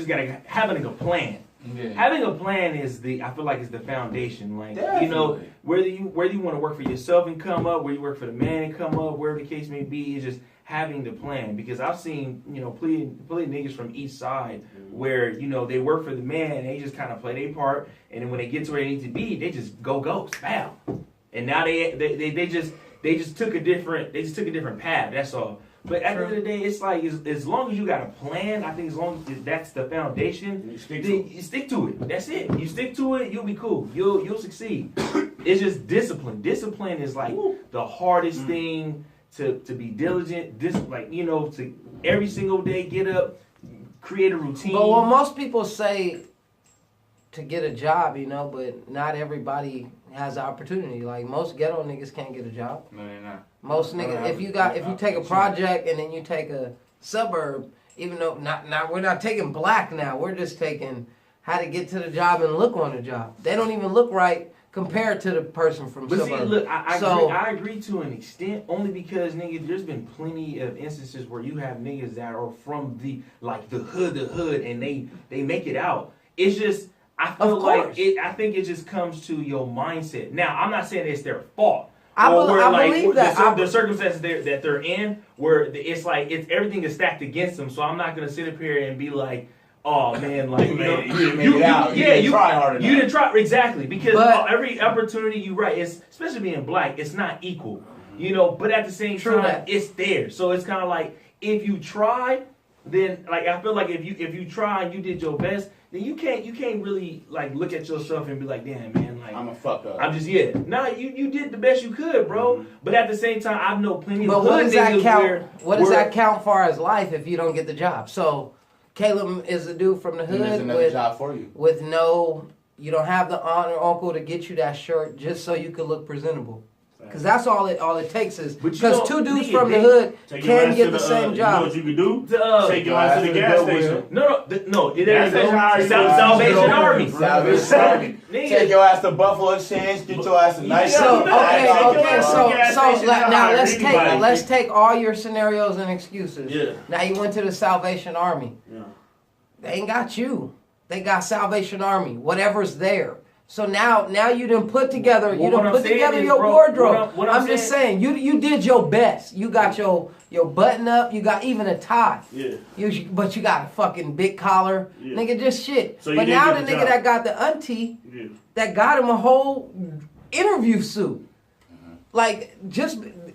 gotta having a plan. Yeah. Having a plan is I feel like is the foundation. Like Definitely. you know, whether you want to work for yourself and come up, whether you work for the man and come up, wherever the case may be, is just having the plan. Because I've seen plenty niggas from each side where they work for the man and they just kind of play their part, and then when they get to where they need to be, they just go bow. And now they just took a different path. That's all. But at the end of the day, it's like as long as you got a plan, I think as long as that's the foundation, you stick to it. That's it. You stick to it, you'll be cool. You'll succeed. It's just discipline. Discipline is like the hardest thing to be diligent. To every single day get up, create a routine. But what most people say to get a job, but not everybody has the opportunity. Like most ghetto niggas can't get a job. No, they're not. Most niggas, if you take a project and then you take a suburb, even though we're not taking black now, we're just taking how to get to the job and look on the job. They don't even look right compared to the person from suburb. But see, look, I agree to an extent, only because nigga, there's been plenty of instances where you have niggas that are from the hood, and they make it out. It's just I feel like I think it just comes to your mindset. Now, I'm not saying it's their fault. I believe that the circumstances that they're in, where it's like everything is stacked against them. So I'm not gonna sit up here and be like, oh man, like you didn't make it out. You didn't try hard enough. You didn't try exactly because every opportunity you write, especially being black, it's not equal. But at the same time, it's there. So it's kind of like if you try, then like I feel like if you try and you did your best, then you can't really like look at yourself and be like, damn man, like I'm a fuck up. I'm just Nah, you did the best you could, bro. Mm-hmm. But at the same time, I've known plenty of what does that count? What does that count far as life if you don't get the job? So Caleb is a dude from the hood there's another job for you. With you don't have the aunt or uncle to get you that shirt just so you could look presentable. Because that's all it takes is because two dudes from the hood can get the same job. You know what you can do? Take your ass to the gas station. No. It ain't Salvation Army. Salvation Army. Take your ass to Buffalo Exchange. Get your ass a nice. So now let's take all your scenarios and excuses. Yeah. Now you went to the Salvation Army. Yeah. They ain't got you. They got Salvation Army. Whatever's there. So now you done put together your wardrobe. I'm just saying you did your best. You got your button up. You got even a tie. Yeah. But you got a fucking big collar. Yeah. Nigga, just shit. So but now the nigga that got the auntie that got him a whole interview suit. Like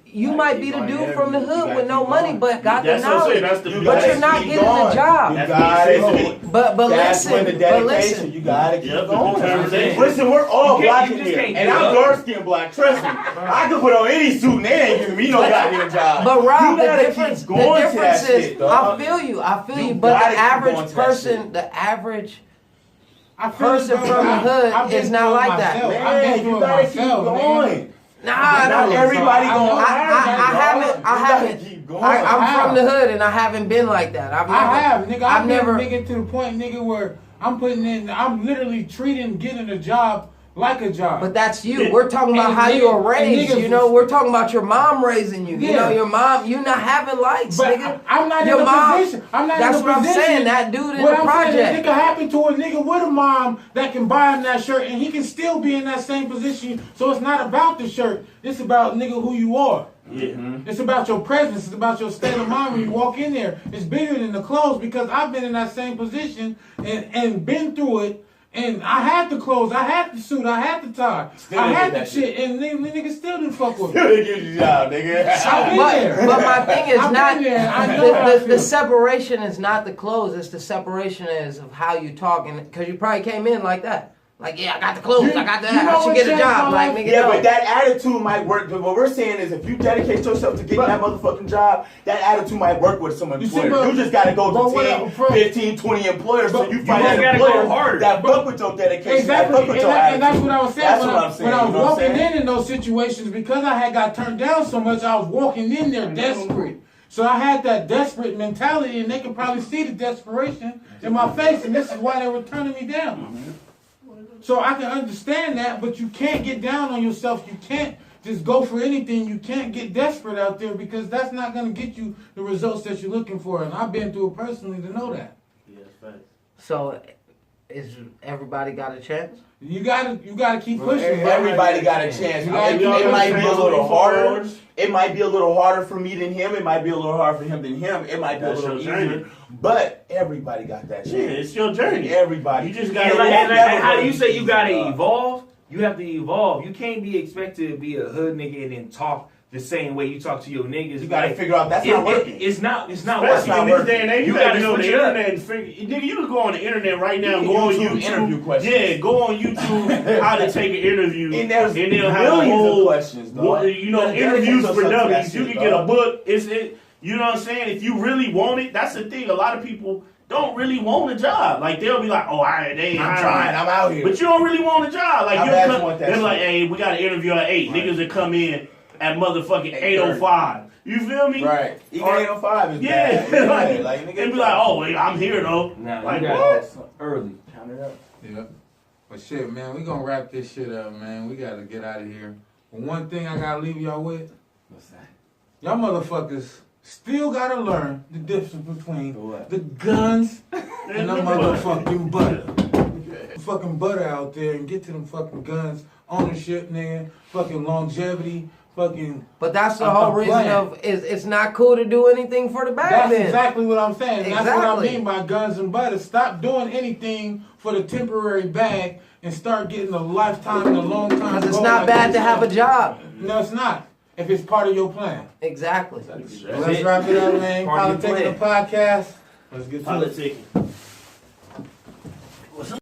you might be the dude from the hood with no money, but got the knowledge. But you're not getting the job. But listen. You gotta keep going. Listen, we're all black in here, and I'm dark skinned black. Trust me, I can put on any suit and they ain't giving me no goddamn job. But Rob, the difference is, I feel you. But the average person, person from the hood is not like that. Man, you gotta keep going. Nah, not everybody going. I haven't. I'm from the hood and I haven't been like that. I've never nigga to the point, nigga, where I'm literally getting a job like a job. But that's you. We're talking about how you were raised. We're talking about your mom raising you. Yeah. Your mom, you not having lights, but nigga. I'm not your in a mom, position. I'm not that's in a what position. I'm saying. That dude in what the I'm project. Saying, it could happen to a nigga with a mom that can buy him that shirt and he can still be in that same position. So it's not about the shirt. It's about, nigga, who you are. Yeah. It's about your presence. It's about your state of mind when you walk in there. It's bigger than the clothes because I've been in that same position and been through it. And I had the clothes, I had the suit, I had the tie, I had the shit, and niggas still didn't fuck with me. Still didn't get you job, nigga. But my thing is the separation is not the clothes, it's the separation is of how you talk, and because you probably came in like that. Like, yeah, I got the clothes, I got that, I should get a job. Like, nigga, yeah, but that attitude might work. But what we're saying is if you dedicate yourself to getting that motherfucking job, that attitude might work with some employer. You just got to go to 10, 15, 20 employers so you find that employer that fuck with your dedication. Exactly, and that's what I was saying. That's what I'm saying. When I was walking in those situations, because I had got turned down so much, I was walking in there desperate. So I had that desperate mentality, and they can probably see the desperation in my face, and this is why they were turning me down. So I can understand that, but you can't get down on yourself. You can't just go for anything. You can't get desperate out there because that's not going to get you the results that you're looking for. And I've been through it personally to know that. Yeah, facts. So, is everybody got a chance? You gotta keep pushing. Everybody got a chance. It might be a little harder. It might be a little harder for me than him. It might be a little harder for him than him. It might be a little easier. But everybody got that chance. Yeah, it's your journey. Everybody. You just got to. And how do you say you gotta evolve? You have to evolve. You can't be expected to be a hood nigga and then talk the same way you talk to your niggas. You gotta figure out that's not working. It's not Especially working. in this day and age, You gotta gotta go on the switch it up. internet and figure. Nigga, you can go on the internet right now. You Go on can YouTube. interview questions. Yeah, go on YouTube. How to take an interview, And there's they'll have a millions whole of questions, dog. You know, You gotta interviews dedicate for yourself to that dummies. You shit, can get a dog. book. You know what I'm saying? If you really want it, that's the thing. A lot of people don't really want a job. Like they'll be like, "Oh, they ain't I'm hiring trying. me." I'm out here. But you don't really want a job. Like I you'll bet come, you want that they're shit. like, "Hey, we got an interview at 8. Right. Niggas that come in at motherfucking 8:05. You feel me? Right. Even Or- 805 is Yeah. bad. like, nigga, and be like, "Oh, wait, I'm here though." Nah, Like, you what? got early. Count it up. Yeah. But shit, man, we gonna wrap this shit up, man. We gotta get out of here. But one thing I gotta leave y'all with, What's that? y'all motherfuckers still gotta learn the difference between What? the guns and the motherfucking butter. Fucking butter out there and get to them fucking guns. Ownership, nigga. Fucking longevity. Fucking. But that's the I'm whole reason playing. of it's not cool to do anything for the bag. That's then. exactly what I'm saying. That's what I Exactly. mean by guns and butter. Stop doing anything for the temporary bag and start getting a lifetime and a long time. Because it's goal not like bad this. to have a job. No, it's not. If it's part of your plan. Exactly. Well, let's wrap it up, man. Part of your Politik the podcast. Let's get to it. Politik.